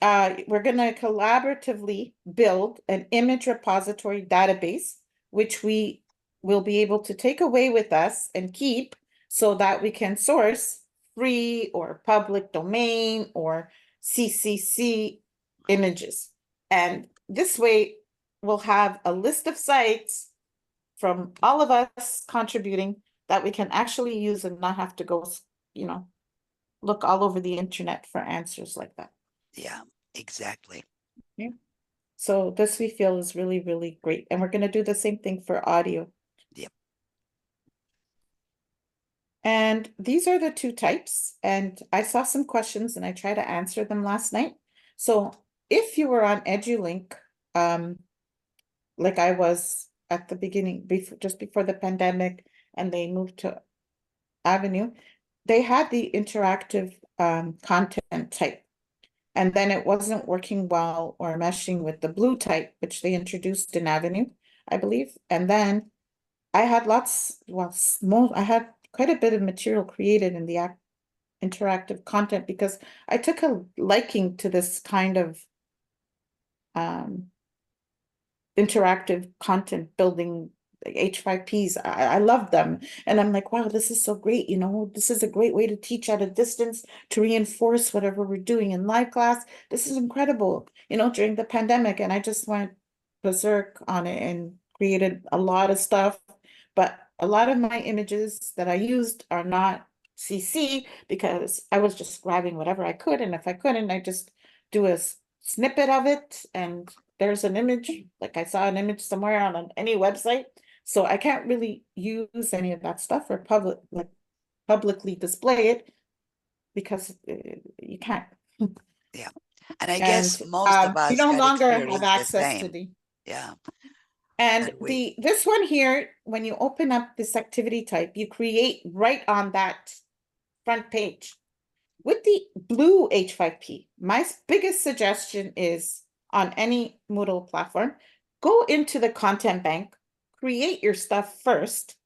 we're going to collaboratively build an image repository database, which we will be able to take away with us and keep so that we can source free or public domain or CCC images. And this way, we'll have a list of sites from all of us contributing that we can actually use and not have to go, you know, look all over the internet for answers like that. yeah, exactly. So this we feel is really, really great. And we're going to do the same thing for audio. Yep. And these are the two types. And I saw some questions and I tried to answer them last night. So if you were on EduLink, like I was at the beginning, just before the pandemic, and they moved to Avenue, they had the interactive content type. And then it wasn't working well or meshing with the blue type, which they introduced in Avenue, I believe. And then I had I had quite a bit of material created in the interactive content because I took a liking to this kind of interactive content building H5Ps. I love them. And I'm like, wow, this is so great. You know, this is a great way to teach at a distance to reinforce whatever we're doing in live class. This is incredible, you know, during the pandemic. And I just went berserk on it and created a lot of stuff. But a lot of my images that I used are not CC because I was just grabbing whatever I could. And if I couldn't, I just do a snippet of it and there's an image, like I saw an image somewhere on any website, so I can't really use any of that stuff or publicly display it because you can't. Yeah. And I And guess most of you us no had longer have experienced the access to same. the. Yeah. And That we, this one here, when you open up this activity type, you create right on that front page. With the blue H5P, my biggest suggestion is on any Moodle platform, go into the content bank, create your stuff first,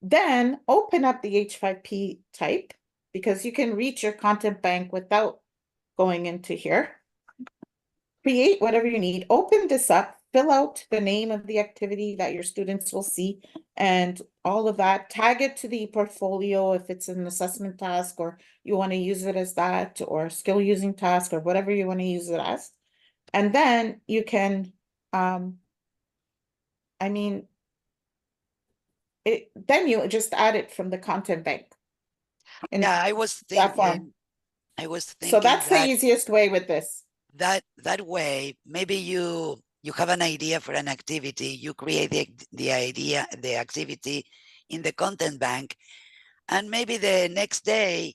then open up the H5P type because you can reach your content bank without going into here. Create whatever you need, open this up, fill out the name of the activity that your students will see and all of that, tag it to the portfolio if it's an assessment task or you want to use it as that or skill using task or whatever you want to use it as. And then you can, I mean, then you just add it from the content bank. In yeah, that form. I was So thinking that's the that easiest way with this. that way, maybe you have an idea for an activity, you create the idea, the activity in the content bank, and maybe the next day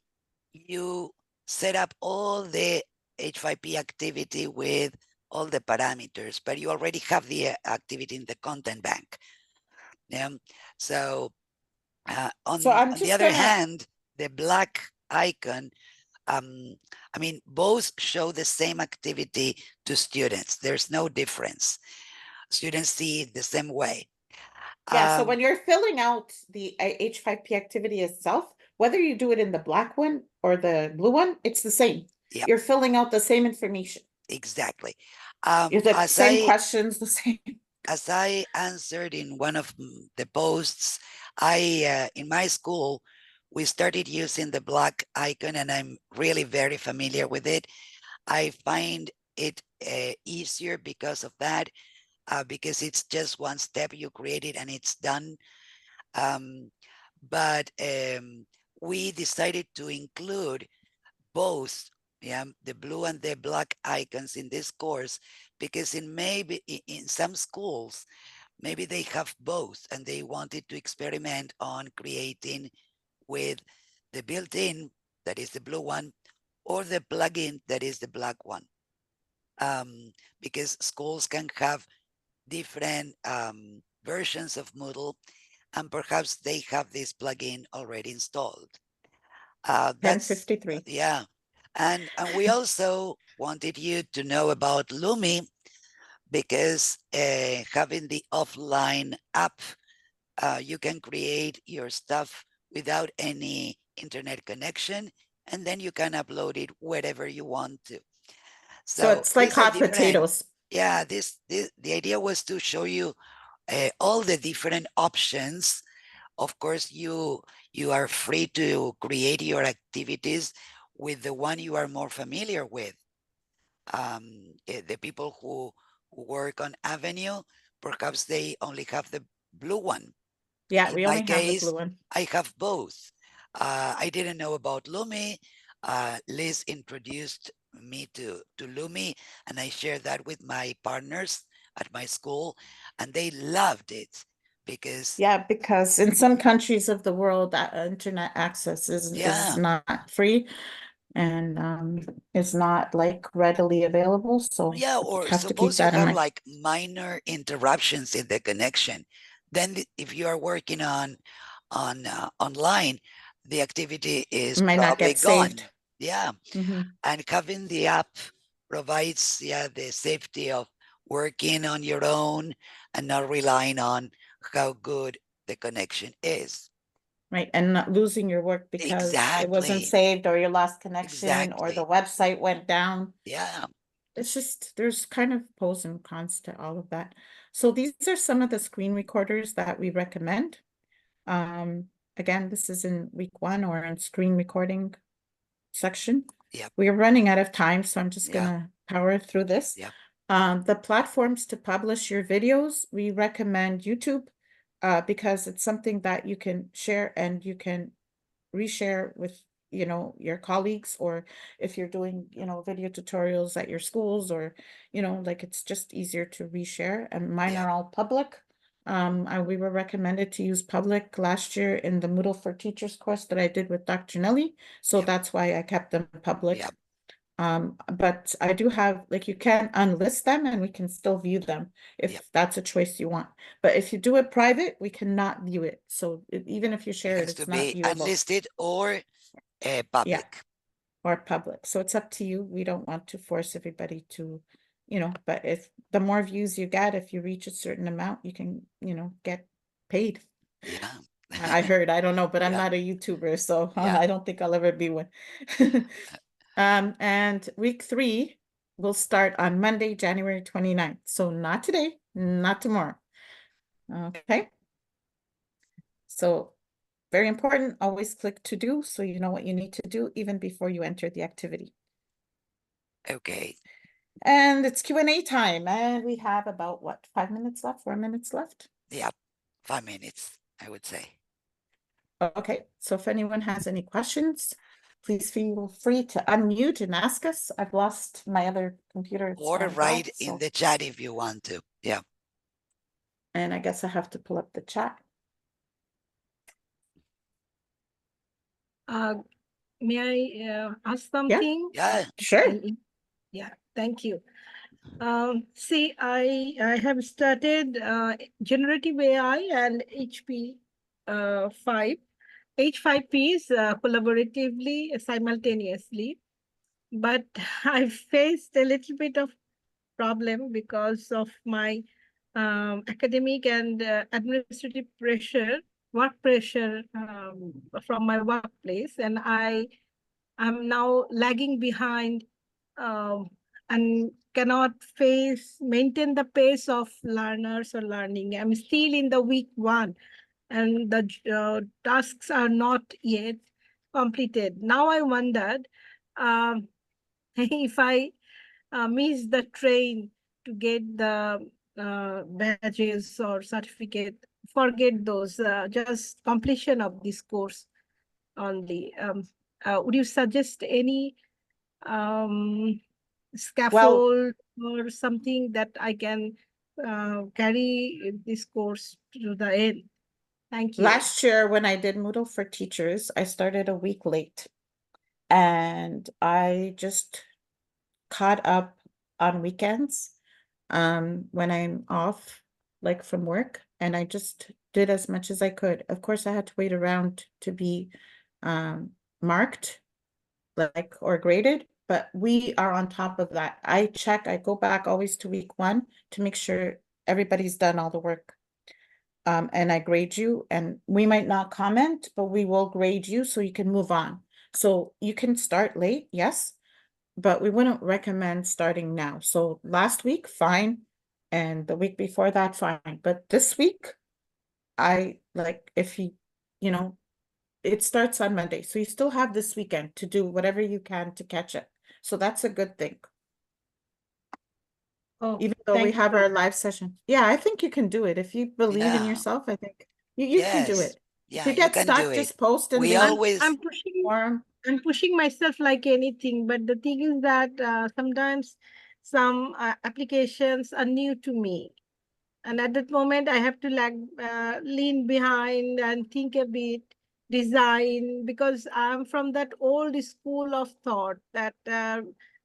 you set up all the H5P activity with all the parameters, but you already have the activity in the content bank. Yeah. So So I'm on the just other gonna, hand, the black icon, I mean, both show the same activity to students. There's no difference. Students see it the same way. yeah, so when you're filling out the H5P activity itself, whether you do it in the black one or the blue one, it's the same. Yeah. You're filling out the same information. Exactly. The same questions, the same. As I answered in one of the posts, I in my school, we started using the black icon and I'm really very familiar with it. I find it easier because of that, because it's just one step, you create it and it's done. But we decided to include both, yeah, the blue and the black icons in this course, because in some schools, maybe they have both and they wanted to experiment on creating with the built-in, that is the blue one, or the plugin, that is the black one. Because schools can have different versions of Moodle, and perhaps they have this plugin already installed. That's 1053. yeah, and we also wanted you to know about Lumi, because having the offline app, you can create your stuff without any internet connection, and then you can upload it wherever you want to. So it's like these are hot different. potatoes. Yeah, the idea was to show you all the different options. Of course, you are free to create your activities with the one you are more familiar with. The people who work on Avenue, perhaps they only have the blue one. Yeah, In we my only have the case, blue one. I have both. I didn't know about Lumi. Liz introduced me to Lumi, and I shared that with my partners at my school, and they loved it because Yeah, because in some countries of the world, that internet access is yeah, not free and is not like readily available. So yeah, you or have to keep suppose you that in have mind. like minor interruptions in the connection. Then if you are working on online, the activity is Might not probably get saved. gone. Yeah. Mhm. And having the app provides, yeah, the safety of working on your own and not relying on how good the connection is. Right, and not losing your work because it wasn't Exactly. saved or you lost connection or the Exactly. website went down. Yeah. It's just, there's kind of pros and cons to all of that. So these are some of the screen recorders that we recommend. Again, this is in week 1 or in screen recording section. Yep. We're running out of time, so I'm just Yeah. gonna power through this. Yep. The platforms to publish your videos, we recommend YouTube, because it's something that you can share and you can reshare with you know, your colleagues, or if you're doing, you know, video tutorials at your schools, or, you know, like it's just easier to reshare, and mine Yeah. are all public. We were recommended to use public last year in the Moodle for Teachers course that I did with Dr. Nelly, so Yep. that's why I kept them public. Yep. But I do have, like, you can unlist them and we can still view them if Yep. that's a choice you want. But if you do it private, we cannot view it. So even if you It share it, has to it's not be viewable. unlisted or public. Or public. So it's up to you. We don't want to force everybody to, you know, but if the more views you get, if you reach a certain amount, you can, you know, get paid. Yeah. I heard, I don't know, but I'm Yeah. not a YouTuber, so Yeah. I don't think I'll ever be one. And week 3 will start on Monday, January 29th. So not today, not tomorrow. Okay. So very important, always click to do so you know what you need to do even before you enter the activity. Okay. And it's Q&A time, and we have about what, 5 minutes left, 4 minutes left? Yeah. 5 minutes, I would say. Okay, so if anyone has any questions, please feel free to unmute and ask us. I've lost my other computer. It's Or gone write black, in so, the chat if you want to. Yeah. and I guess I have to pull up the chat. May I ask Yeah. something? Yeah. Sure. Yeah, thank you. See, I have started generative AI and H5Ps collaboratively simultaneously, but I faced a little bit of problem because of my academic and administrative pressure, work pressure from my workplace, and I'm now lagging behind um, and cannot maintain the pace of learners or learning. I'm still in the week 1 and the tasks are not yet completed. Now I wondered um, if I miss the train to get the badges or certificate, forget those, just completion of this course only. Would you suggest any um, Well, scaffold or something that I can carry this course to the end? Thank you. last year when I did Moodle for Teachers, I started a week late, and I just caught up on weekends when I'm off, like from work, and I just did as much as I could. Of course, I had to wait around to be marked, like, or graded, but we are on top of that. I go back always to week 1 to make sure everybody's done all the work. And I grade you, and we might not comment, but we will grade you so you can move on. So you can start late, yes, but we wouldn't recommend starting now. So last week, fine. And the week before that, fine. But this week, if you know, it starts on Monday. So you still have this weekend to do whatever you can to catch it. So that's a good thing. Oh, Even though we thank have you. our live session. Yeah, I think you can do it. If you believe in Yeah. yourself, I think you can do Yes. it. If Yeah, you you get can do stuck, it. just post in We the always I'm pushing myself like anything, but the thing is that sometimes some applications are new to me. And at that moment, I have to lean behind and think a bit, design, because I'm from that old school of thought that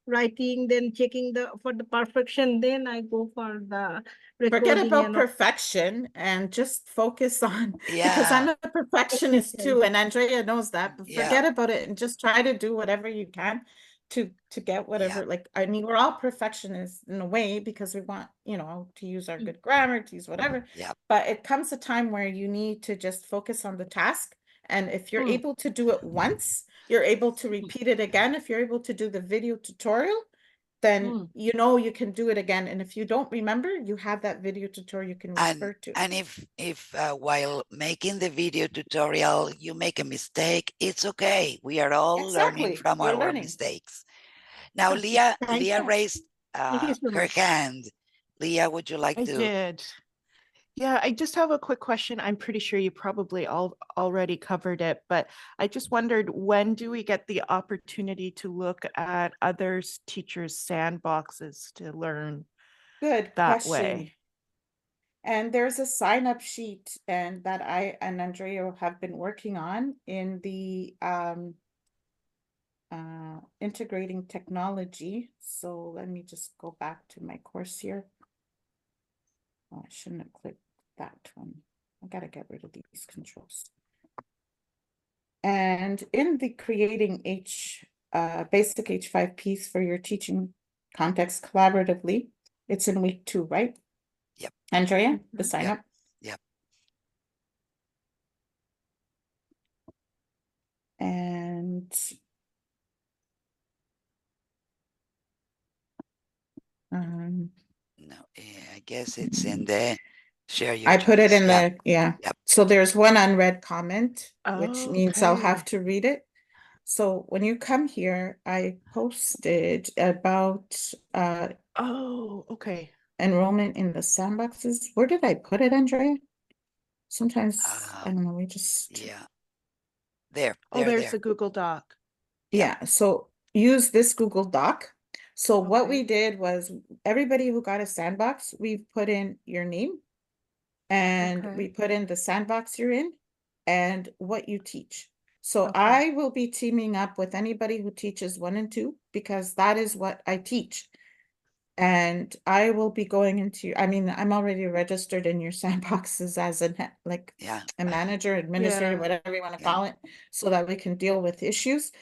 writing, then checking for the perfection, then I go for the forget recording about and all. perfection and just focus on, because I'm Yeah. a perfectionist too, and Andrea knows that, but Yeah. forget about it and just try to do whatever you can to get whatever. Yeah. Like, I mean, we're all perfectionists in a way because we want, you know, to use our good grammar, to use whatever. Yeah. But it comes a time where you need to just focus on the task. And if you're able to do it once, you're able to repeat it again. If you're able to do the video tutorial, then you know you can do it again. And if you don't remember, you have that video tutorial you can refer to. And if while making the video tutorial you make a mistake, it's okay. We are all learning Exactly. from You're our learning. mistakes. Now, Thank Leah you. raised Thank you so her much. hand. Leah, would you like I to? did. Yeah, I just have a quick question. I'm pretty sure you probably already covered it, but I just wondered, when do we get the opportunity to look at others' teachers' sandboxes to learn Good that question. way? And there's a sign up sheet and that I and Andrea have been working on in the integrating technology. So let me just go back to my course here. Oh, I shouldn't have clicked that one. I gotta get rid of these controls. And in the creating basic H5Ps for your teaching context collaboratively, it's in week 2, right? Yep. Andrea, the sign Yep. up. Yep. And No, I guess it's in the share your I put it charts. in Yeah. the, yeah. Yep. So there's one unread comment, which Oh, means I'll have okay. to read it. So when you come here, I posted about Oh, okay. enrollment in the sandboxes. Where did I put it, Andrea? Sometimes, I don't know, we just, Yeah. There. Oh, there's There. the Google Doc. yeah, so use this Google Doc. So what we Okay. did was everybody who got a sandbox, we put in your name and Okay. we put in the sandbox you're in and what you teach. So Okay. I will be teaming up with anybody who teaches 1 and 2 because that is what I teach. And I will be going into, I mean, I'm already registered in your sandboxes as like Yeah. a manager, administrator, Yeah. whatever you want to Yeah. call it, so that we can deal with issues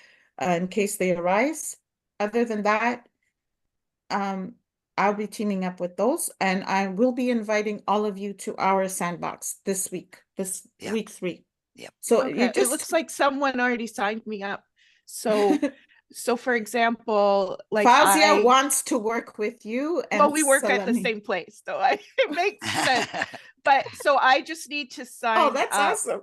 in case they arise. Other than that, I'll be teaming up with those, and I will be inviting all of you to our sandbox this week, this Yeah. week 3. Yep. So you Okay. It just looks like someone already signed me up. So, so for example, like Fazia I, wants to work with you, well, and we work at the Salami. same place, so it makes sense. But so I just need to Oh, sign that's up. awesome.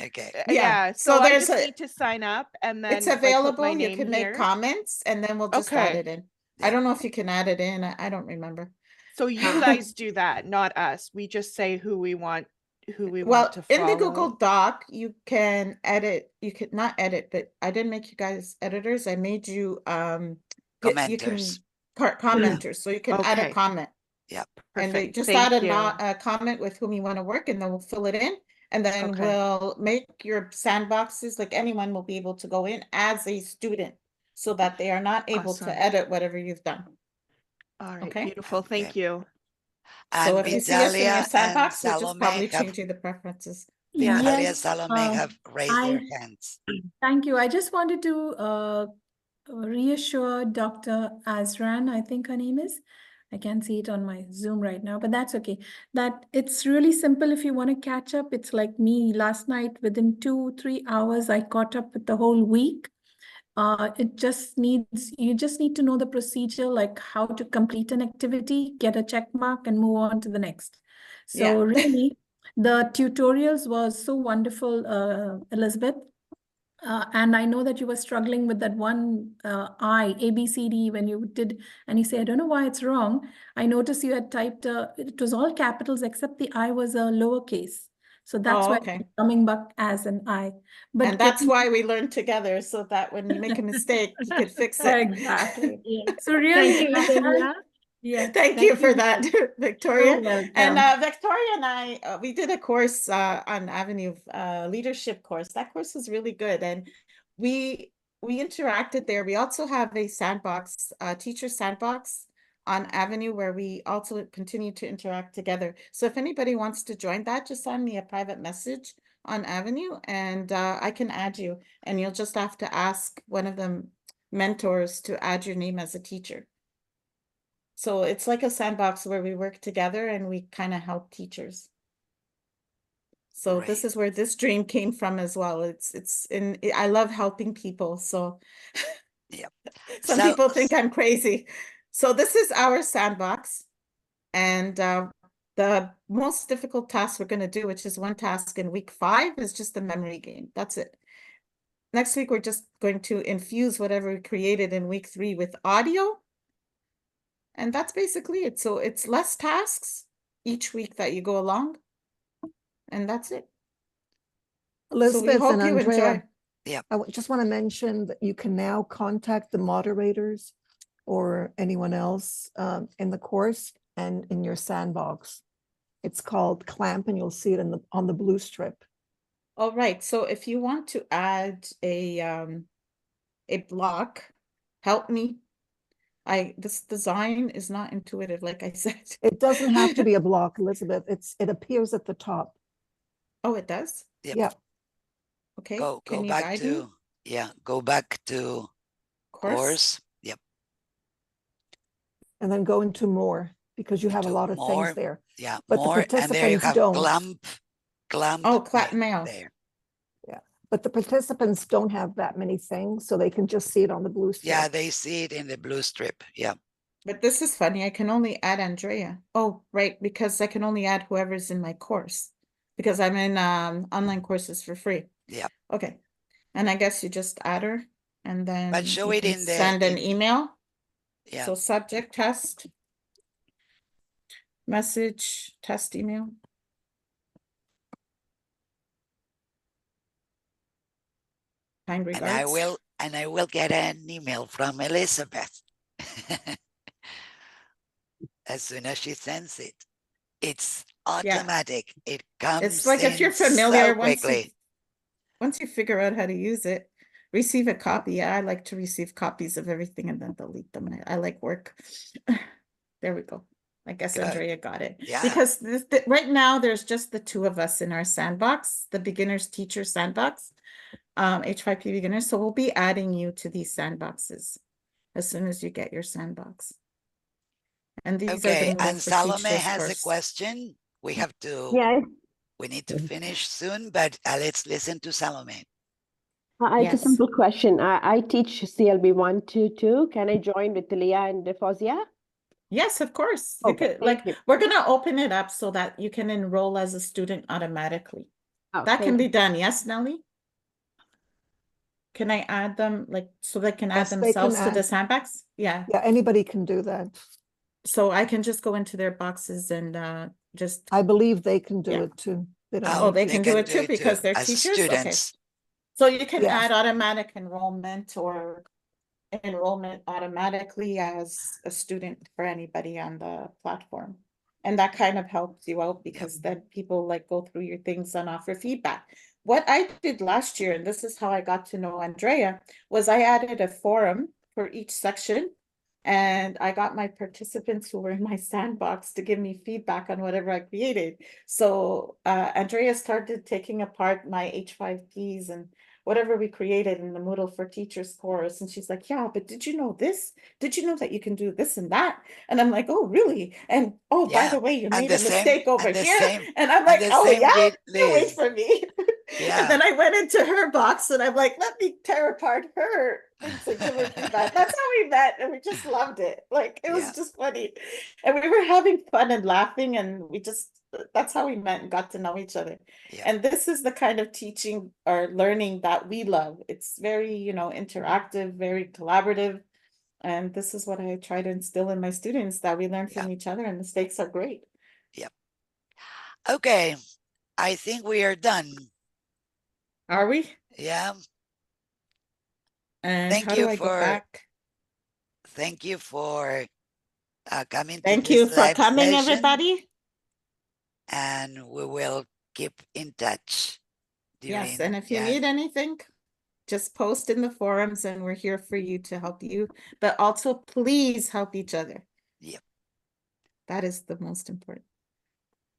Okay. Yeah, So so I there's just need to sign up and it's then like put my available. You name can make here. comments, and then we'll just add Okay. it in. I Yeah. don't know if you can add it in. I don't remember. So you guys do that, not us. We just say who we want Well, to in the follow. Google Doc, you can edit. You could not edit, but I didn't make you guys editors. I made you you can Commenters. commenters, so you can add a Okay. comment. Yep. And they Perfect. just Thank add you. a comment with whom you want to work, and then we'll fill it in. And then Okay. we'll make your sandboxes, like anyone will be able to go in as a student so that they are not able Awesome. to edit whatever you've done. All right, Okay. beautiful. Okay. Thank you. So And if you see us in your Vitalia and sandbox, we're just Salome probably have changing the preferences. Vitalia Yes, Salome have raised their I hands. thank you. I just wanted to reassure Dr. Azran, I think her name is. I can't see it on my Zoom right now, but that's okay. That it's really simple if you want to catch up. It's like me last night, within 2-3 hours, I caught up with the whole week. You just need to know the procedure, like how to complete an activity, get a check mark, and move on to the next. So Yeah. really, the tutorials was so wonderful, Elizabeth. And I know that you were struggling with that one A, B, C, D, when you did, and you say, I don't know why it's wrong. I noticed you had typed, it was all capitals except the I was a lowercase. So that's Oh, why okay. it's coming back as an I. But And that's why we learn together, so that when you make a mistake, you could fix it. Exactly. Yes. So really, Thank you, Celia. yes, Thank you thank for you. that, So Victoria. And welcome. Victoria and I, we did a course on Avenue leadership course. That course was really good, and we interacted there. We also have a sandbox, teacher sandbox on Avenue where we also continue to interact together. So if anybody wants to join that, just send me a private message on Avenue, and I can add you. And you'll just have to ask one of the mentors to add your name as a teacher. So it's like a sandbox where we work together and we kind of help teachers. So this Great. is where this dream came from as well. I love helping people. So Yep. some So people think I'm crazy. So this is our sandbox. And the most difficult task we're going to do, which is one task in week 5, is just a memory game. That's it. Next week, we're just going to infuse whatever we created in week 3 with audio. And that's basically it. So it's less tasks each week that you go along. and that's it. So we Elizabeth hope and you Andrea, enjoy. just want to mention that you can now contact the moderators or anyone else in the course and in your sandbox. It's called Clamp, and you'll see it on the blue strip. All right, so if you want to add a block, help me. This design is not intuitive, like I said. It doesn't have to be a block, Elizabeth. It appears at the top. Oh, it does? Yep. Yeah. Okay, Go can you back guide to me? go back to course. Yep. And then go into more, because you have a Into lot of more. things there. Yeah, But the more, and there you participants have don't. clamp Oh, clap mail. there. But the participants don't have that many things, so they can just see it on the blue strip. Yeah, they see it in the blue strip. Yeah. But this is funny. I can only add Andrea. Oh, right, because I can only add whoever's in my course. Because I'm in online courses for free. Yep. Okay. And I guess you just add her and then But show you it can in the send an email. Yeah. So subject test, message, test email. Kind regards. And I will get an email from Elizabeth as soon as she sends it. It's automatic. It comes It's like if in you're familiar, so quickly. once you figure out how to use it, receive a copy. Yeah, I like to receive copies of everything and then delete them. I like work. There we go. I guess Good. Andrea got it. Yeah. Because right now there's just the two of us in our sandbox, the beginners teacher sandbox, H5P beginners. So we'll be adding you to these sandboxes as soon as you get your sandbox. And these are the Okay, Moodle and for Salome Teachers has a course. question. We have to, Yeah, we need to finish soon, but let's listen to Salome. it's a Yes. simple question. I teach CLB 1 to 2. Can I join with Leah and Fozia? Yes, of course. You Okay, could, like, thank you. we're gonna open it up so that you can enroll as a student automatically. Oh, That can thank be you. done, yes, Nelly? Can I add them, like, so they can add Yes, they can themselves to the add. sandbox? Yeah, Yeah, anybody can do that. so I can just go into their boxes and just, I believe they can do Yeah. it too. They don't oh, need they to. can do it too because they're as teachers? Okay. students. So you can Yeah. add automatic enrollment or enrollment automatically as a student for anybody on the platform. And that kind of helps you out because then people like go through your things and offer feedback. What I did last year, and this is how I got to know Andrea, was I added a forum for each section. And I got my participants who were in my sandbox to give me feedback on whatever I created. So Andrea started taking apart my H5Ps and whatever we created in the Moodle for Teachers course. And she's like, yeah, but did you know this? Did you know that you can do this and that? And I'm like, oh, really? And oh, by the way, you made a mistake over here. And I'm like, oh, yeah, you wait for me. Yeah. And then I went into her box and I'm like, let me tear apart her things and give her feedback. That's how we met. And we just loved it. Like, it was just funny. And we were having fun and laughing. And that's how we met and got to know each other. And this is the kind of teaching or learning that we love. It's very, interactive, very collaborative. And this is what I try to instill in my students, that we learn from each other and mistakes are great. Yep. Okay. I think we are done. Are we? Yeah. And Thank how you do I go back? Thank you for coming Thank to you this for live coming, session. everybody. And we will keep in touch. Yes, and if you need anything, just post in the forums and we're here for you to help you. But also, please help each other. Yep. That is the most important.